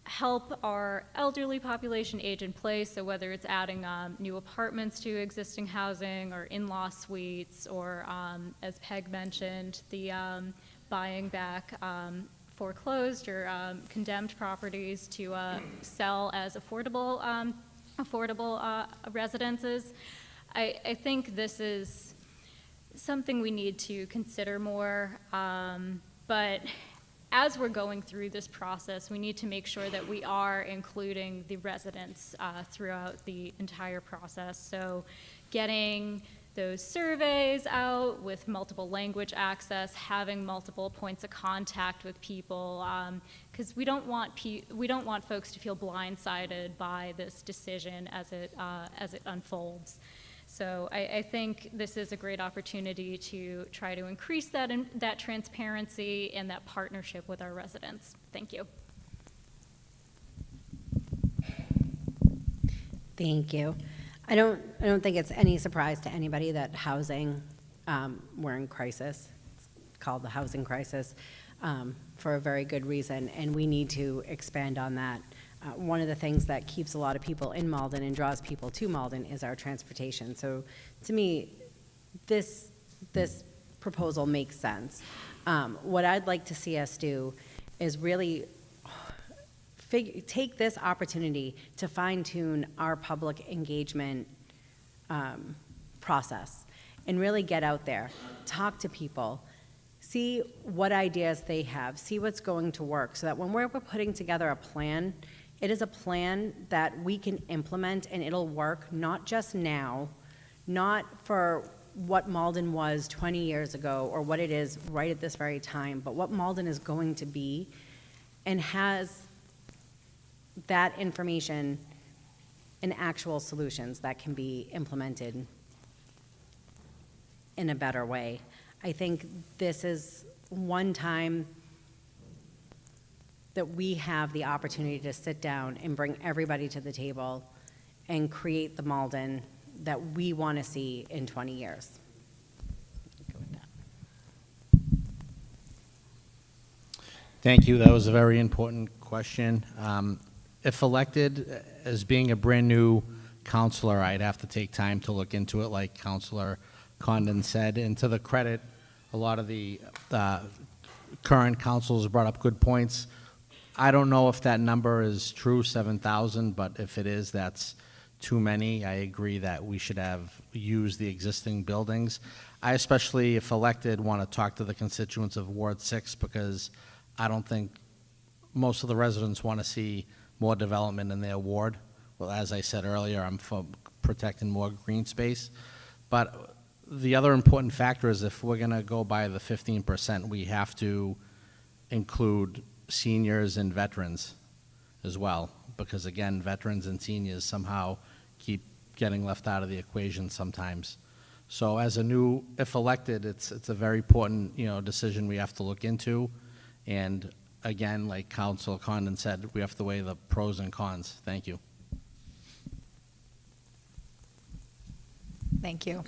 help our elderly population age in place. So whether it's adding new apartments to existing housing, or in-law suites, or as Peg mentioned, the buying back foreclosed or condemned properties to sell as affordable residences. I think this is something we need to consider more, but as we're going through this process, we need to make sure that we are including the residents throughout the entire process. So getting those surveys out with multiple language access, having multiple points of contact with people, because we don't want folks to feel blindsided by this decision as it unfolds. So I think this is a great opportunity to try to increase that transparency and that partnership with our residents. Thank you. Thank you. I don't think it's any surprise to anybody that housing, we're in crisis. It's called the housing crisis for a very good reason, and we need to expand on that. One of the things that keeps a lot of people in Malden and draws people to Malden is our transportation. So to me, this proposal makes sense. What I'd like to see us do is really take this opportunity to fine-tune our public engagement process and really get out there, talk to people, see what ideas they have, see what's going to work, so that when we're putting together a plan, it is a plan that we can implement and it'll work not just now, not for what Malden was 20 years ago or what it is right at this very time, but what Malden is going to be and has that information and actual solutions that can be implemented in a better way. I think this is one time that we have the opportunity to sit down and bring everybody to the table and create the Malden that we want to see in 20 years. Go with that. Thank you. That was a very important question. If elected, as being a brand-new counselor, I'd have to take time to look into it, like Counselor Condon said. And to the credit, a lot of the current councils brought up good points. I don't know if that number is true, 7,000, but if it is, that's too many. I agree that we should have used the existing buildings. I especially, if elected, want to talk to the constituents of Ward 6 because I don't think most of the residents want to see more development in their ward. Well, as I said earlier, I'm for protecting more green space. But the other important factor is if we're going to go by the 15%, we have to include seniors and veterans as well, because again, veterans and seniors somehow keep getting left out of the equation sometimes. So as a new, if elected, it's a very important, decision we have to look into. And again, like Councilor Condon said, we have to weigh the pros and cons. Thank you. Thank you.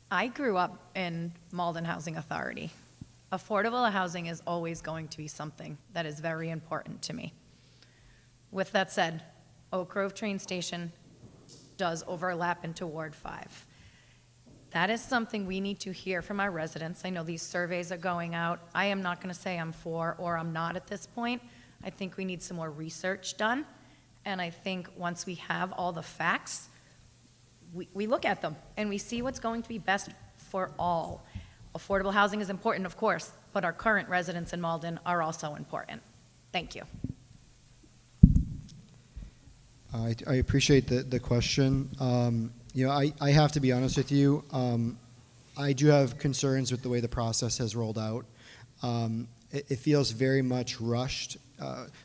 I grew up in Malden Housing Authority. Affordable housing is always going to be something that is very important to me. With that said, Oak Grove train station does overlap into Ward 5. That is something we need to hear from our residents. I know these surveys are going out. I am not going to say I'm for or I'm not at this point. I think we need some more research done. And I think once we have all the facts, we look at them and we see what's going to be best for all. Affordable housing is important, of course, but our current residents in Malden are also important. Thank you. I appreciate the question. I have to be honest with you. I do have concerns with the way the process has rolled out. It feels very much rushed,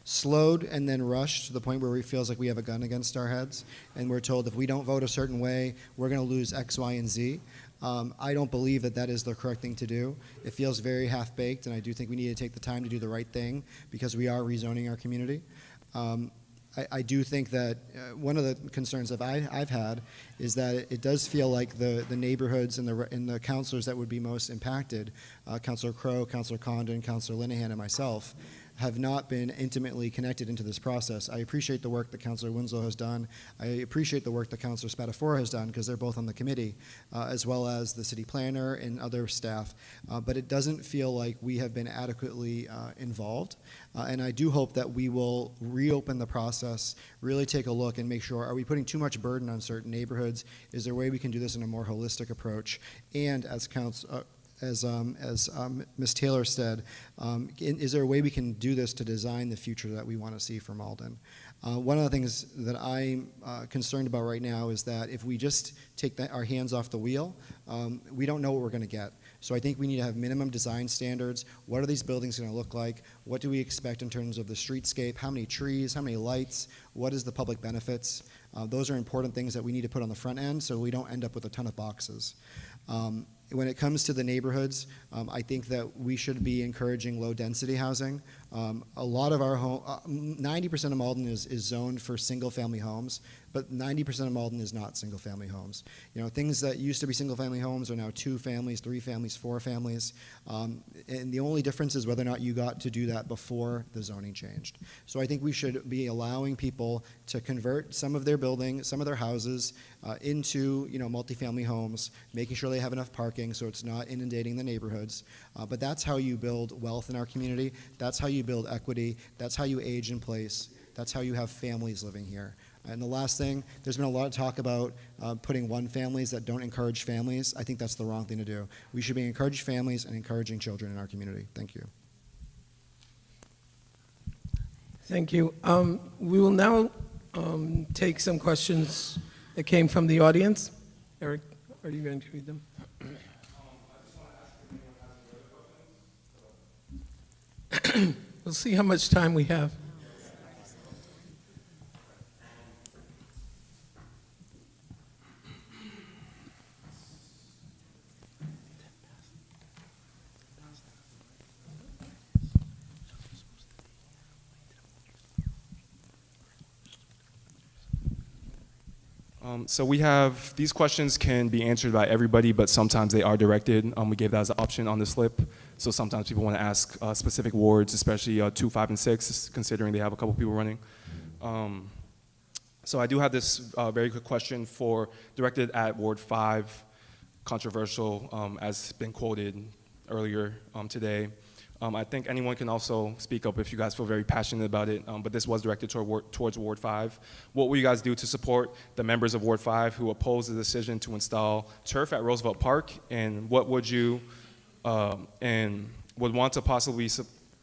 slowed and then rushed to the point where it feels like we have a gun against our heads and we're told if we don't vote a certain way, we're going to lose X, Y, and Z. I don't believe that is the correct thing to do. It feels very half-baked, and I do think we need to take the time to do the right thing because we are rezoning our community. I do think that one of the concerns that I've had is that it does feel like the neighborhoods and the councilors that would be most impacted, Councilor Crowe, Councilor Condon, Councilor Linehan, and myself, have not been intimately connected into this process. I appreciate the work that Councilor Winslow has done. I appreciate the work that Councilor Spatafora has done because they're both on the committee, as well as the city planner and other staff. But it doesn't feel like we have been adequately involved. And I do hope that we will reopen the process, really take a look and make sure, are we putting too much burden on certain neighborhoods? Is there a way we can do this in a more holistic approach? And as Ms. Taylor said, is there a way we can do this to design the future that we want to see for Malden? One of the things that I'm concerned about right now is that if we just take our hands off the wheel, we don't know what we're going to get. So I think we need to have minimum design standards. What are these buildings going to look like? What do we expect in terms of the streetscape? How many trees? How many lights? What is the public benefits? Those are important things that we need to put on the front end so we don't end up with a ton of boxes. When it comes to the neighborhoods, I think that we should be encouraging low-density housing. A lot of our 90% of Malden is zoned for single-family homes, but 90% of Malden is not single-family homes. Things that used to be single-family homes are now 2 families, 3 families, 4 families, and the only difference is whether or not you got to do that before the zoning changed. So I think we should be allowing people to convert some of their buildings, some of their houses into multifamily homes, making sure they have enough parking so it's not inundating the neighborhoods. But that's how you build wealth in our community. That's how you build equity. That's how you age in place. That's how you have families living here. And the last thing, there's been a lot of talk about putting one families that don't encourage families. I think that's the wrong thing to do. We should be encouraging families and encouraging children in our community. Thank you. Thank you. We will now take some questions that came from the audience. Eric, are you going to read them? We'll see how much time we have. So we have, these questions can be answered by everybody, but sometimes they are directed. We gave that as an option on the slip. So sometimes people want to ask specific wards, especially 2, 5, and 6, considering they have a couple people running. So I do have this very quick question directed at Ward 5, controversial, as been quoted earlier today. I think anyone can also speak up if you guys feel very passionate about it, but this was directed towards Ward 5. What will you guys do to support the members of Ward 5 who oppose the decision to install turf at Roosevelt Park, and what would you and would want to possibly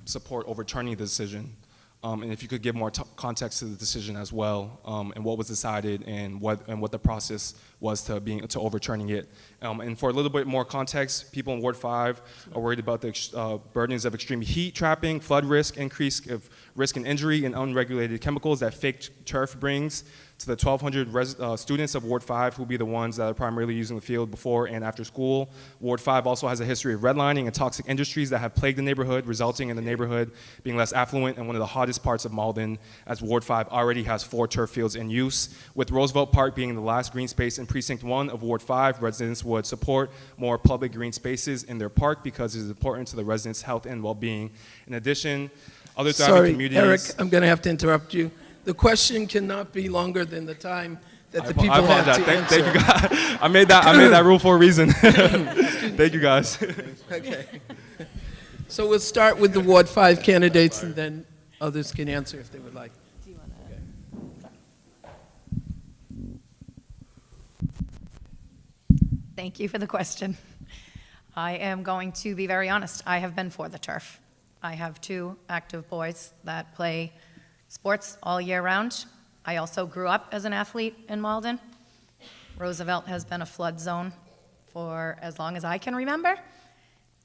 support overturning the decision? And if you could give more context to the decision as well, and what was decided and what the process was to overturning it. And for a little bit more context, people in Ward 5 are worried about the burdens of extreme heat trapping, flood risk, increase of risk and injury, and unregulated chemicals that fake turf brings to the 1,200 students of Ward 5 who will be the ones that are primarily using the field before and after school. Ward 5 also has a history of redlining and toxic industries that have plagued the neighborhood, resulting in the neighborhood being less affluent and one of the hottest parts of Malden, as Ward 5 already has 4 turf fields in use. With Roosevelt Park being the last green space in Precinct 1 of Ward 5, residents would support more public green spaces in their park because it is important to the residents' health and well-being. In addition, other thriving communities... Eric, I'm going to have to interrupt you. The question cannot be longer than the time that the people have to answer. Thank you, guys. I made that rule for a reason. Thank you, guys. Okay. So we'll start with the Ward 5 candidates, and then others can answer if they would like. Do you want to? Thank you for the question. I am going to be very honest. I have been for the turf. I have 2 active boys that play sports all year round. I also grew up as an athlete in Malden. Roosevelt has been a flood zone for as long as I can remember,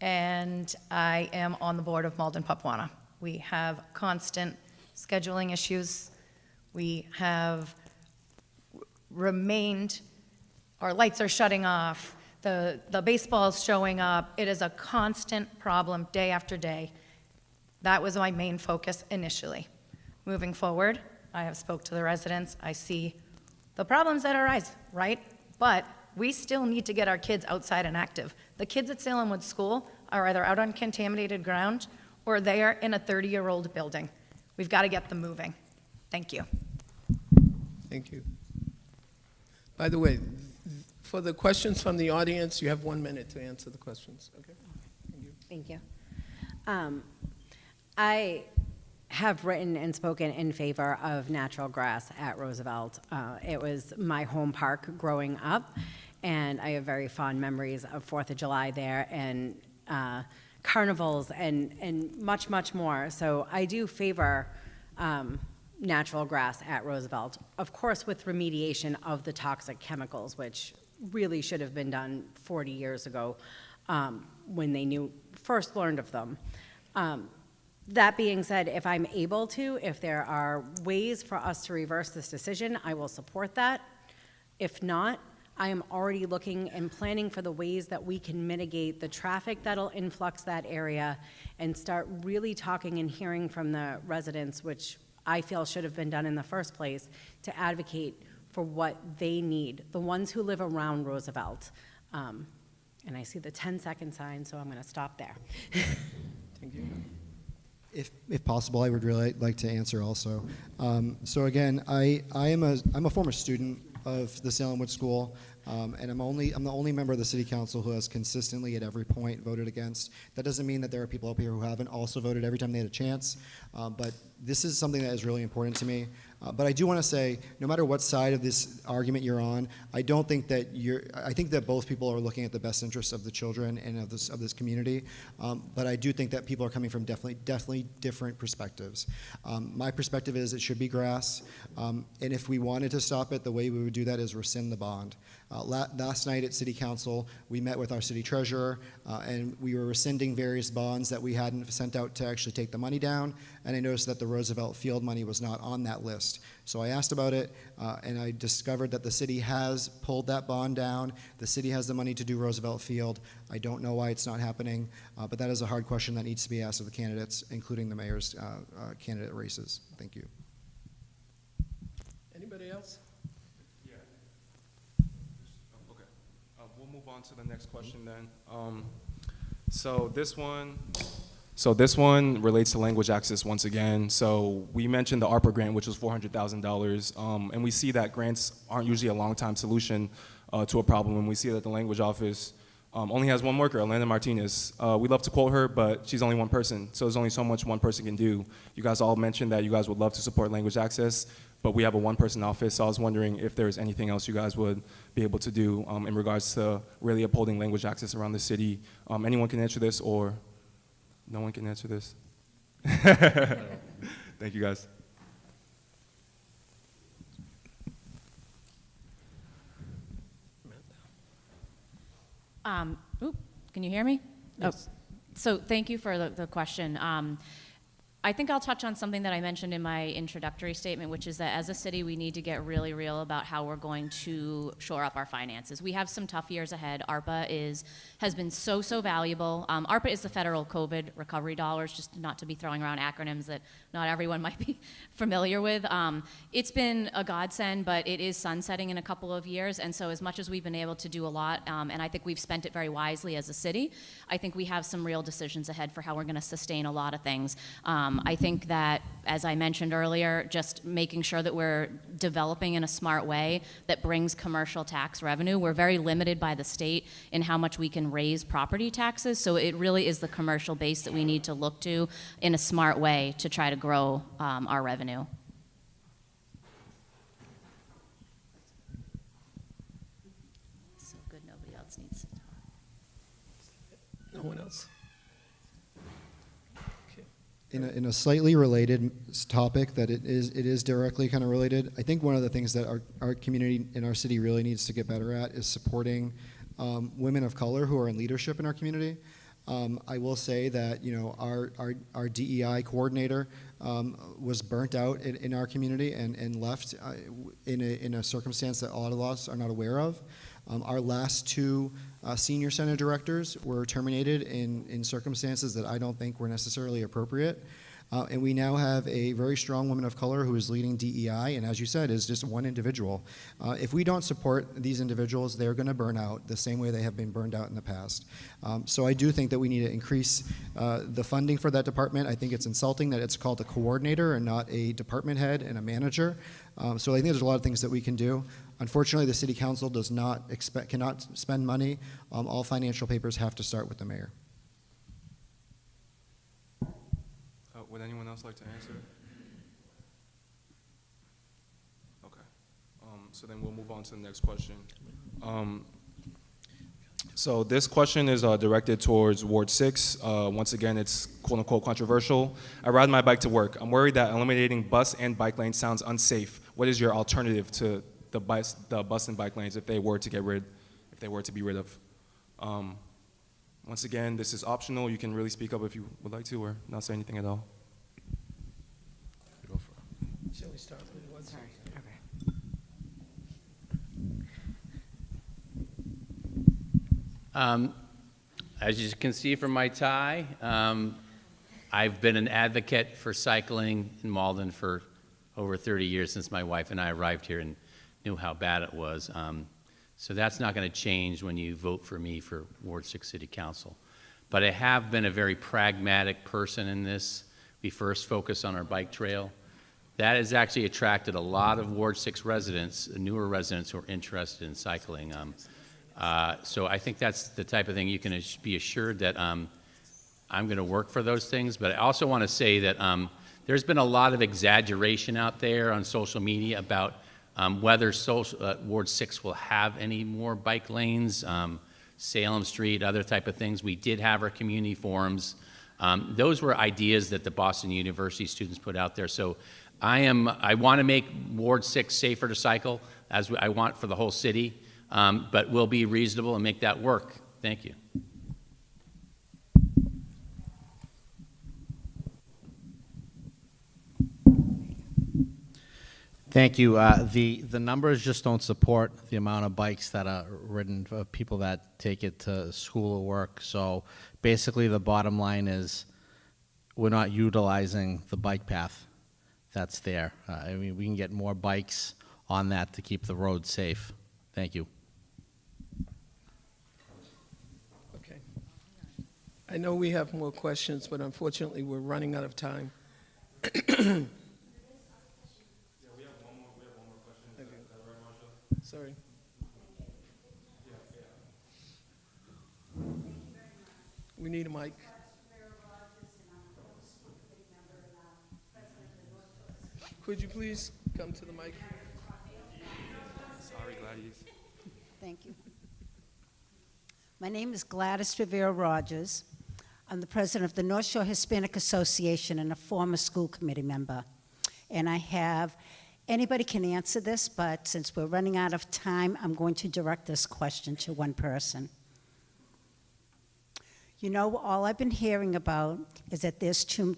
and I am on the board of Malden Papuana. We have constant scheduling issues. We have remained, our lights are shutting off, the baseball's showing up. It is a constant problem day after day. That was my main focus initially. Moving forward, I have spoke to the residents. I see the problems that arise, right? But we still need to get our kids outside and active. The kids at Salem Woods School are either out on contaminated ground or they are in a 30-year-old building. We've got to get them moving. Thank you. Thank you. By the way, for the questions from the audience, you have 1 minute to answer the questions. Okay? Thank you. I have written and spoken in favor of natural grass at Roosevelt. It was my home park growing up, and I have very fond memories of 4th of July there and carnivals and much, much more. So I do favor natural grass at Roosevelt, of course with remediation of the toxic chemicals, which really should have been done 40 years ago when they first learned of them. That being said, if I'm able to, if there are ways for us to reverse this decision, I will support that. If not, I am already looking and planning for the ways that we can mitigate the traffic that'll influx that area and start really talking and hearing from the residents, which I feel should have been done in the first place, to advocate for what they need, the ones who live around Roosevelt. And I see the 10-second sign, so I'm going to stop there. Thank you. If possible, I would really like to answer also. So again, I'm a former student of the Salem Woods School, and I'm the only member of the City Council who has consistently at every point voted against. That doesn't mean that there are people up here who haven't also voted every time they had a chance, but this is something that is really important to me. But I do want to say, no matter what side of this argument you're on, I don't think that I think that both people are looking at the best interests of the children and of this community. But I do think that people are coming from definitely different perspectives. My perspective is it should be grass, and if we wanted to stop it, the way we would do that is rescind the bond. Last night at City Council, we met with our city treasurer, and we were rescinding various bonds that we hadn't sent out to actually take the money down, and I noticed that the Roosevelt Field money was not on that list. So I asked about it, and I discovered that the city has pulled that bond down. The city has the money to do Roosevelt Field. I don't know why it's not happening, but that is a hard question that needs to be asked of the candidates, including the mayor's candidate races. Thank you. Anybody else? move on to the next question then. So this one relates to language access once again. So we mentioned the ARPA grant, which was $400,000, and we see that grants aren't usually a long-time solution to a problem, and we see that the language office only has one worker, Alana Martinez. We love to quote her, but she's only one person, so there's only so much one person can do. You guys all mentioned that you guys would love to support language access, but we have a one-person office, so I was wondering if there's anything else you guys would be able to do in regards to really upholding language access around the city. Anyone can answer this, or no one can answer this? Thank you, guys. Can you hear me? Yes. Oh, so thank you for the question. I think I'll touch on something that I mentioned in my introductory statement, which is that as a city, we need to get really real about how we're going to shore up our finances. We have some tough years ahead. ARPA has been so valuable. ARPA is the federal COVID recovery dollars, just not to be throwing around acronyms that not everyone might be familiar with. It's been a godsend, but it is sunsetting in a couple of years, and so as much as we've been able to do a lot, and I think we've spent it very wisely as a city, I think we have some real decisions ahead for how we're gonna sustain a lot of things. I think that, as I mentioned earlier, just making sure that we're developing in a smart way that brings commercial tax revenue. We're very limited by the state in how much we can raise property taxes, so it really is the commercial base that we need to look to in a smart way to try to grow our revenue. So good, nobody else needs to talk. No one else? In a slightly related topic that it is directly kind of related, I think one of the things that our community in our city really needs to get better at is supporting women of color who are in leadership in our community. I will say that our DEI coordinator was burnt out in our community and left in a circumstance that a lot of us are not aware of. Our last two senior center directors were terminated in circumstances that I don't think were necessarily appropriate. And we now have a very strong woman of color who is leading DEI, and as you said, is just one individual. If we don't support these individuals, they're going to burn out the same way they have been burned out in the past. So I do think that we need to increase the funding for that department. I think it's insulting that it's called a coordinator and not a department head and a manager. So I think there's a lot of things that we can do. Unfortunately, the city council cannot spend money. All financial papers have to start with the mayor. Would anyone else like to answer? Okay. So then we'll move on to the next question. So this question is directed towards Ward 6. Once again, it's quote-unquote controversial. I ride my bike to work. I'm worried that eliminating bus and bike lanes sounds unsafe. What is your alternative to the bus and bike lanes if they were to be rid of? Once again, this is optional. You can really speak up if you would like to, or not say anything at all. Shall we start with one? Sorry. Okay. As you can see from my tie, I've been an advocate for cycling in Malden for over 30 years since my wife and I arrived here and knew how bad it was. So that's not going to change when you vote for me for Ward 6 City Council. But I have been a very pragmatic person in this. We first focused on our bike trail. That has actually attracted a lot of Ward 6 residents, newer residents who are interested in cycling. So I think that's the type of thing you can be assured that I'm going to work for those things. But I also want to say that there's been a lot of exaggeration out there on social media about whether Ward 6 will have any more bike lanes, Salem Street, other type of things. We did have our community forums. Those were ideas that the Boston University students put out there. So I want to make Ward 6 safer to cycle, as I want for the whole city, but we'll be reasonable and make that work. Thank you. Thank you. The numbers just don't support the amount of bikes that are ridden for people that take it to school or work. So basically the bottom line is we're not utilizing the bike path that's there. I mean, we can get more bikes on that to keep the roads safe. Thank you. I know we have more questions, but unfortunately, we're running out of time. Sorry. We need a mic. Could you please come to the mic? Sorry, Gladys. Thank you. My name is Gladys Rivera Rogers. I'm the president of the North Shore Hispanic Association and a former school committee member. And I have, anybody can answer this, but since we're running out of time, I'm going to direct this question to one person. You know, all I've been hearing about is that there's too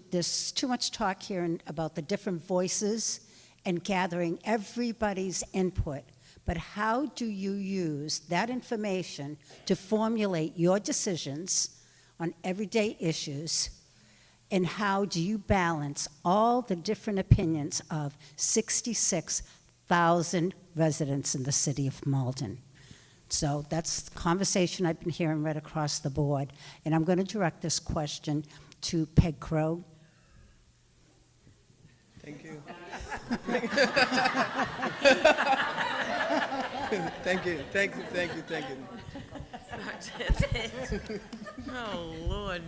much talk here about the different voices and gathering everybody's input. But how do you use that information to formulate your decisions on everyday issues? And how do you balance all the different opinions of 66,000 residents in the city of Malden? So that's the conversation I've been hearing right across the board. And I'm going to direct this question to Peg Crow. Thank you. Thank you, thank you, thank you, thank you. Oh, Lord.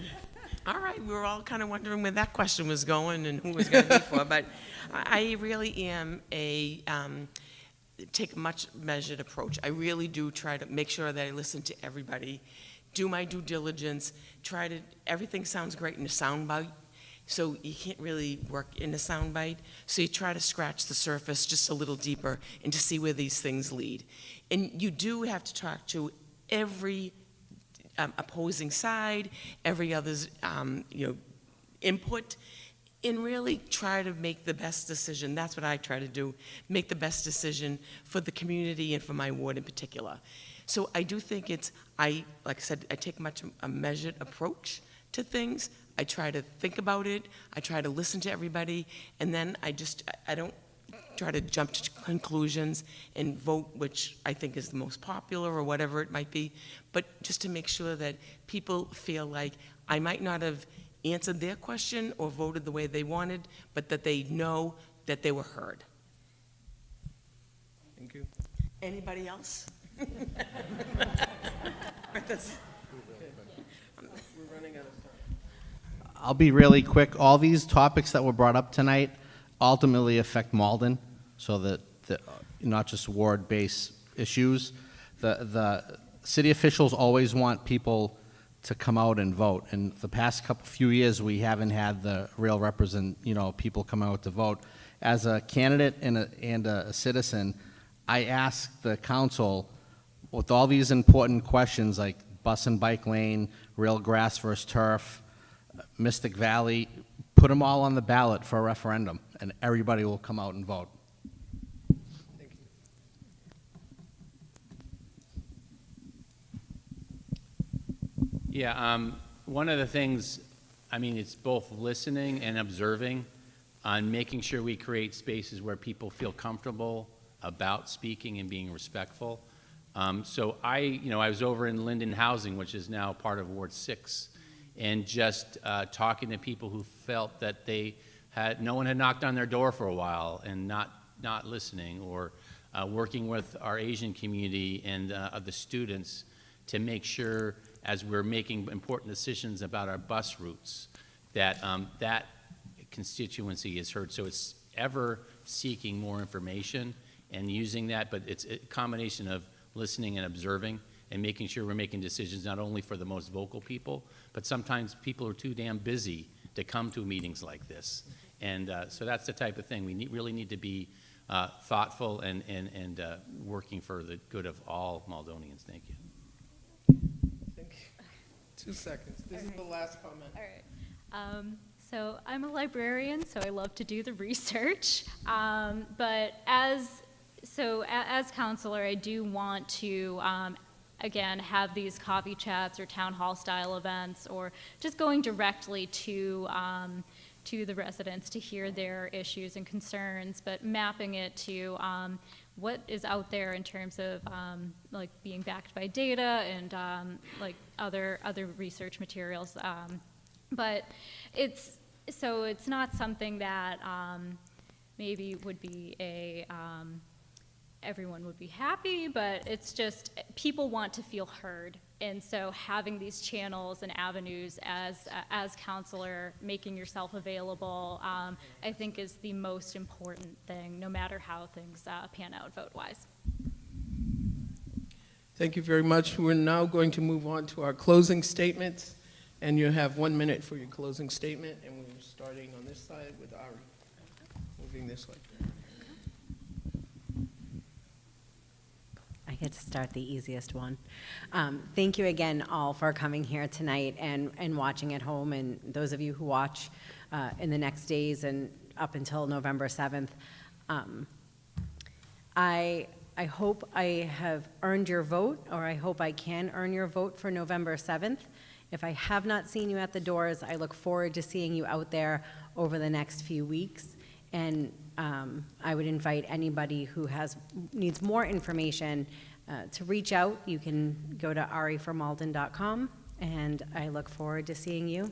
All right, we were all kind of wondering where that question was going and who was going to be for, but I really am take a much measured approach. I really do try to make sure that I listen to everybody, do my due diligence, everything sounds great in a soundbite, so you can't really work in a soundbite, so you try to scratch the surface just a little deeper and to see where these things lead. And you do have to talk to every opposing side, every other's input, and really try to make the best decision. That's what I try to do, make the best decision for the community and for my ward in particular. So I do think like I said, I take a measured approach to things. I try to think about it, I try to listen to everybody, and then I don't try to jump to conclusions and vote which I think is the most popular or whatever it might be, but just to make sure that people feel like I might not have answered their question or voted the way they wanted, but that they know that they were heard. Thank you. Anybody else? We're running out of time. I'll be really quick. All these topics that were brought up tonight ultimately affect Malden, so that not just ward-based issues. The city officials always want people to come out and vote. And the past few years, we haven't had the real people come out to vote. As a candidate and a citizen, I ask the council, with all these important questions like bus and bike lane, real grass versus turf, Mystic Valley, put them all on the ballot for a referendum, and everybody will come out and vote. Thank you. Yeah, one of the things, it's both listening and observing on making sure we create spaces where people feel comfortable about speaking and being respectful. So I was over in Linden Housing, which is now part of Ward 6, and just talking to people who felt that no one had knocked on their door for a while and not listening, or working with our Asian community and the students to make sure, as we're making important decisions about our bus routes, that that constituency is heard. So it's ever seeking more information and using that, but it's a combination of listening and observing and making sure we're making decisions not only for the most vocal people, but sometimes people are too damn busy to come to meetings like this. And so that's the type of thing. We really need to be thoughtful and working for the good of all Maldonians. Thank you. Thank you. 2 seconds. This is the last comment. All right. So I'm a librarian, so I love to do the research. But as counselor, I do want to, again, have these coffee chats or town hall style events, or just going directly to the residents to hear their issues and concerns, but mapping it to what is out there in terms of like being backed by data and like other research materials. But it's not something that maybe would be everyone would be happy, but it's just people want to feel heard. And so having these channels and avenues as counselor, making yourself available, I think is the most important thing, no matter how things pan out vote-wise. Thank you very much. We're now going to move on to our closing statements, and you have 1 minute for your closing statement, and we're starting on this side with Ari, moving this way. I get to start the easiest one. Thank you again all for coming here tonight and watching at home, and those of you who watch in the next days and up until November 7th. I hope I have earned your vote, or I hope I can earn your vote for November 7th. If I have not seen you at the doors, I look forward to seeing you out there over the next few weeks. And I would invite anybody who needs more information to reach out. You can go to ariformalden.com, and I look forward to seeing you.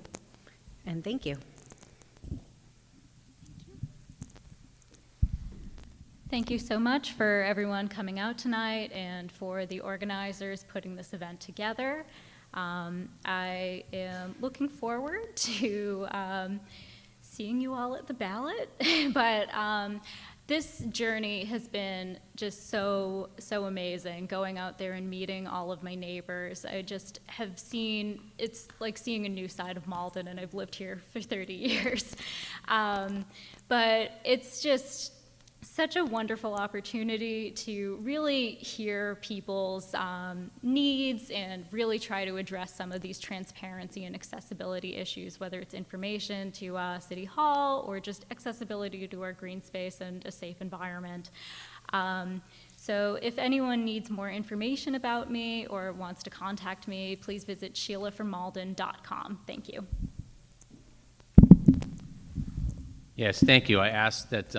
And thank you. Thank you so much for everyone coming out tonight and for the organizers putting this event together. I am looking forward to seeing you all at the ballot, but this journey has been just so amazing, going out there and meeting all of my neighbors. I just have seen, it's like seeing a new side of Malden, and I've lived here for 30 years. But it's just such a wonderful opportunity to really hear people's needs and really try to address some of these transparency and accessibility issues, whether it's information to City Hall or just accessibility to our green space and a safe environment. So if anyone needs more information about me or wants to contact me, please visit SheilaFromMalden.com. Thank you. Yes, thank you. I ask that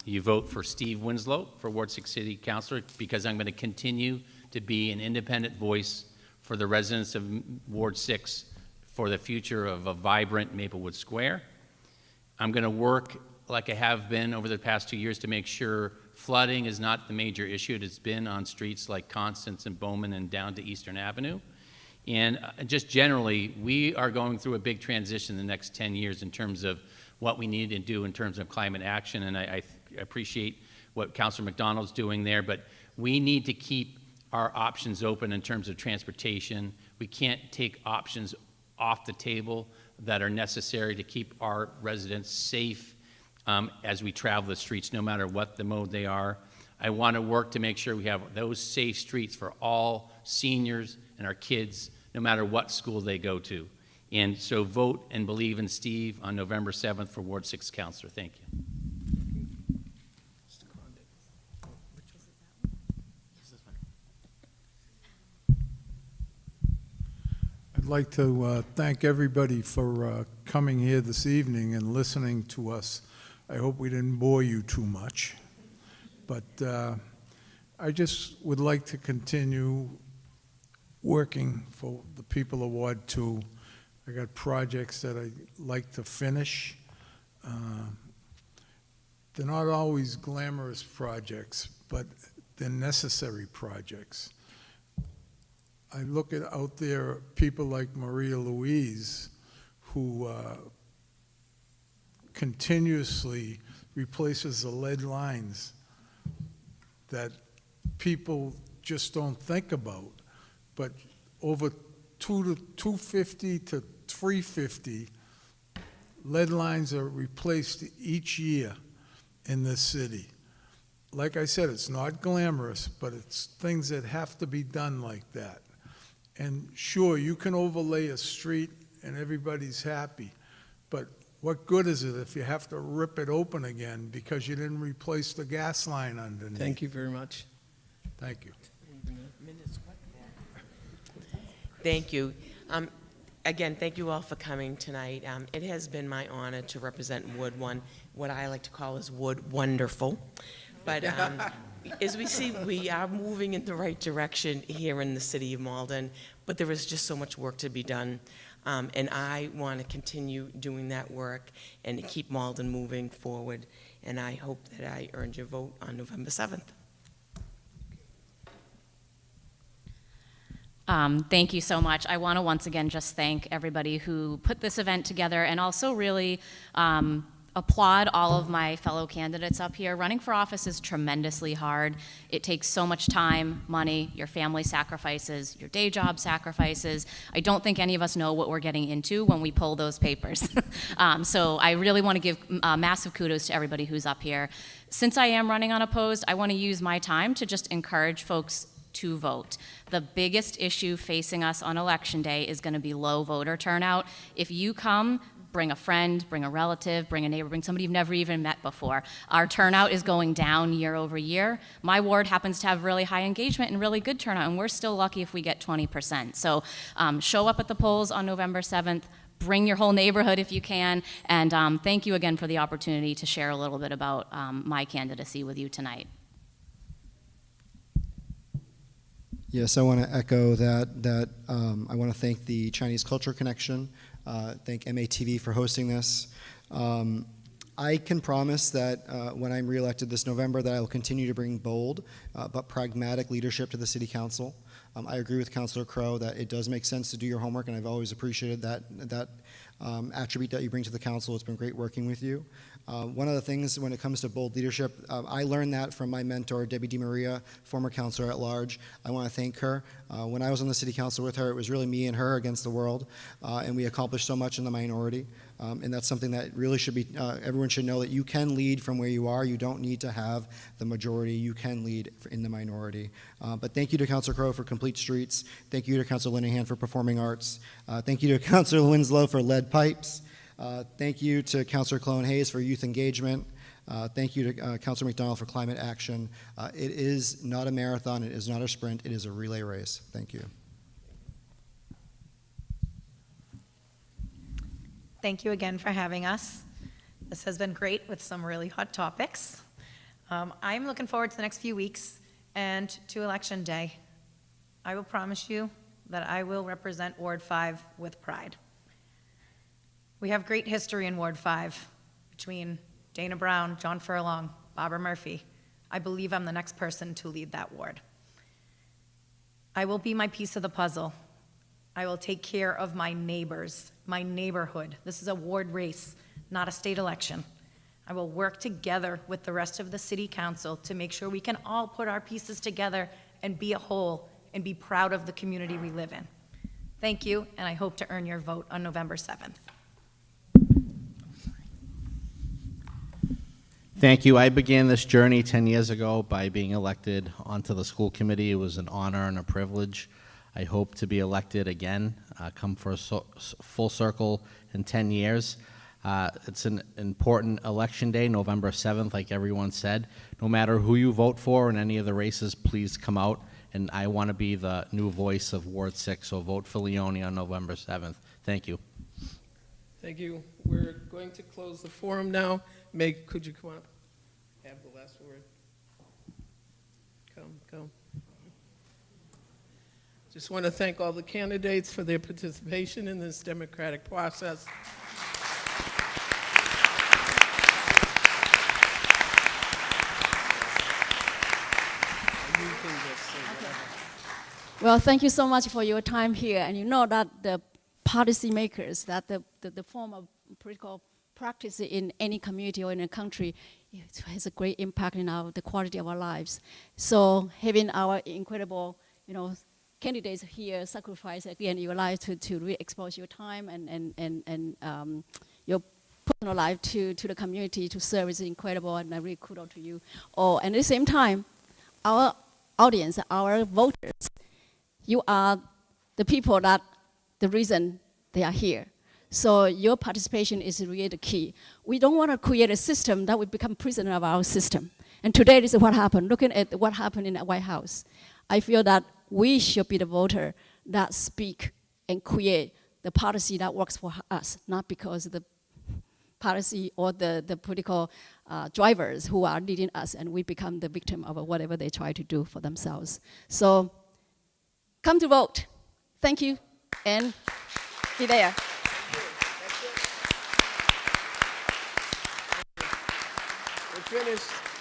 you vote for Steve Winslow for Ward 6 City Councilor, because I'm going to continue to be an independent voice for the residents of Ward 6 for the future of a vibrant Maplewood Square. I'm going to work like I have been over the past 2 years to make sure flooding is not the major issue it has been on streets like Constance and Bowman and down to Eastern Avenue. And just generally, we are going through a big transition in the next 10 years in terms of what we need to do in terms of climate action, and I appreciate what Councilor McDonald's doing there, but we need to keep our options open in terms of transportation. We can't take options off the table that are necessary to keep our residents safe as we travel the streets, no matter what the mode they are. I want to work to make sure we have those safe streets for all seniors and our kids, no matter what school they go to. And so vote and believe in Steve on November 7th for Ward 6 Councilor. Thank you. I'd like to thank everybody for coming here this evening and listening to us. I hope we didn't bore you too much. But I just would like to continue working for the people of Ward 2. I got projects that I'd like to finish. They're not always glamorous projects, but they're necessary projects. I look at out there people like Maria Louise, who continuously replaces the lead lines that people just don't think about. But over 250 to 350 lead lines are replaced each year in this city. Like I said, it's not glamorous, but it's things that have to be done like that. And sure, you can overlay a street and everybody's happy, but what good is it if you have to rip it open again because you didn't replace the gas line underneath? Thank you very much. Thank you. Thank you. Again, thank you all for coming tonight. It has been my honor to represent Ward 1, what I like to call is Ward Wonderful. But As we see, we are moving in the right direction here in the city of Malden, but there is just so much work to be done. And I want to continue doing that work and to keep Malden moving forward. And I hope that I earned your vote on November 7th. Thank you so much. I want to once again just thank everybody who put this event together, and also really applaud all of my fellow candidates up here. Running for office is tremendously hard. It takes so much time, money, your family sacrifices, your day job sacrifices. I don't think any of us know what we're getting into when we pull those papers. So I really want to give massive kudos to everybody who's up here. Since I am running unopposed, I want to use my time to just encourage folks to vote. The biggest issue facing us on election day is going to be low voter turnout. If you come, bring a friend, bring a relative, bring a neighbor, bring somebody you've never even met before. Our turnout is going down year over year. My ward happens to have really high engagement and really good turnout, and we're still lucky if we get 20%. So show up at the polls on November 7th. Bring your whole neighborhood if you can, and thank you again for the opportunity to share a little bit about my candidacy with you tonight. Yes, I want to echo that. I want to thank the Chinese Culture Connection, thank MATV for hosting this. I can promise that when I'm reelected this November that I will continue to bring bold but pragmatic leadership to the City Council. I agree with Councilor Crowe that it does make sense to do your homework, and I've always appreciated that attribute that you bring to the council. It's been great working with you. One of the things when it comes to bold leadership, I learned that from my mentor, Debbie DiMaria, former councilor at large. I want to thank her. When I was on the city council with her, it was really me and her against the world, and we accomplished so much in the minority. And that's something that really should be, everyone should know that you can lead from where you are. You don't need to have the majority. You can lead in the minority. But thank you to Councilor Crowe for Complete Streets. Thank you to Councilor Linehan for Performing Arts. Thank you to Councilor Winslow for Lead Pipes. Thank you to Councilor Clone Hayes for Youth Engagement. Thank you to Councilor McDonald for Climate Action. It is not a marathon. It is not a sprint. It is a relay race. Thank you. Thank you again for having us. This has been great with some really hot topics. I'm looking forward to the next few weeks and to Election Day. I will promise you that I will represent Ward 5 with pride. We have great history in Ward 5 between Dana Brown, John Furlong, Barbara Murphy. I believe I'm the next person to lead that ward. I will be my piece of the puzzle. I will take care of my neighbors, my neighborhood. This is a ward race, not a state election. I will work together with the rest of the city council to make sure we can all put our pieces together and be a whole and be proud of the community we live in. Thank you, and I hope to earn your vote on November 7th. Thank you. I began this journey 10 years ago by being elected onto the school committee. It was an honor and a privilege. I hope to be elected again, come for a full circle in 10 years. It's an important election day, November 7th, like everyone said. No matter who you vote for in any of the races, please come out. And I want to be the new voice of Ward 6, so vote for Leone on November 7th. Thank you. Thank you. We're going to close the forum now. Meg, could you come up? Have the last word. Come. Just want to thank all the candidates for their participation in this democratic process. Well, thank you so much for your time here. And you know that the policymakers, that the form of political practice in any community or in a country, it has a great impact in the quality of our lives. So having our incredible, candidates here sacrifice again your life to re-expose your time and your personal life to the community to serve is incredible, and I really kudos to you all. And at the same time, our audience, our voters, you are the people that the reason they are here. So your participation is really the key. We don't want to create a system that we become prisoner of our system. And today this is what happened. Looking at what happened in the White House, I feel that we should be the voter that speak and create the policy that works for us, not because the policy or the political drivers who are leading us, and we become the victim of whatever they try to do for themselves. So come to vote. Thank you, and be there. We're finished.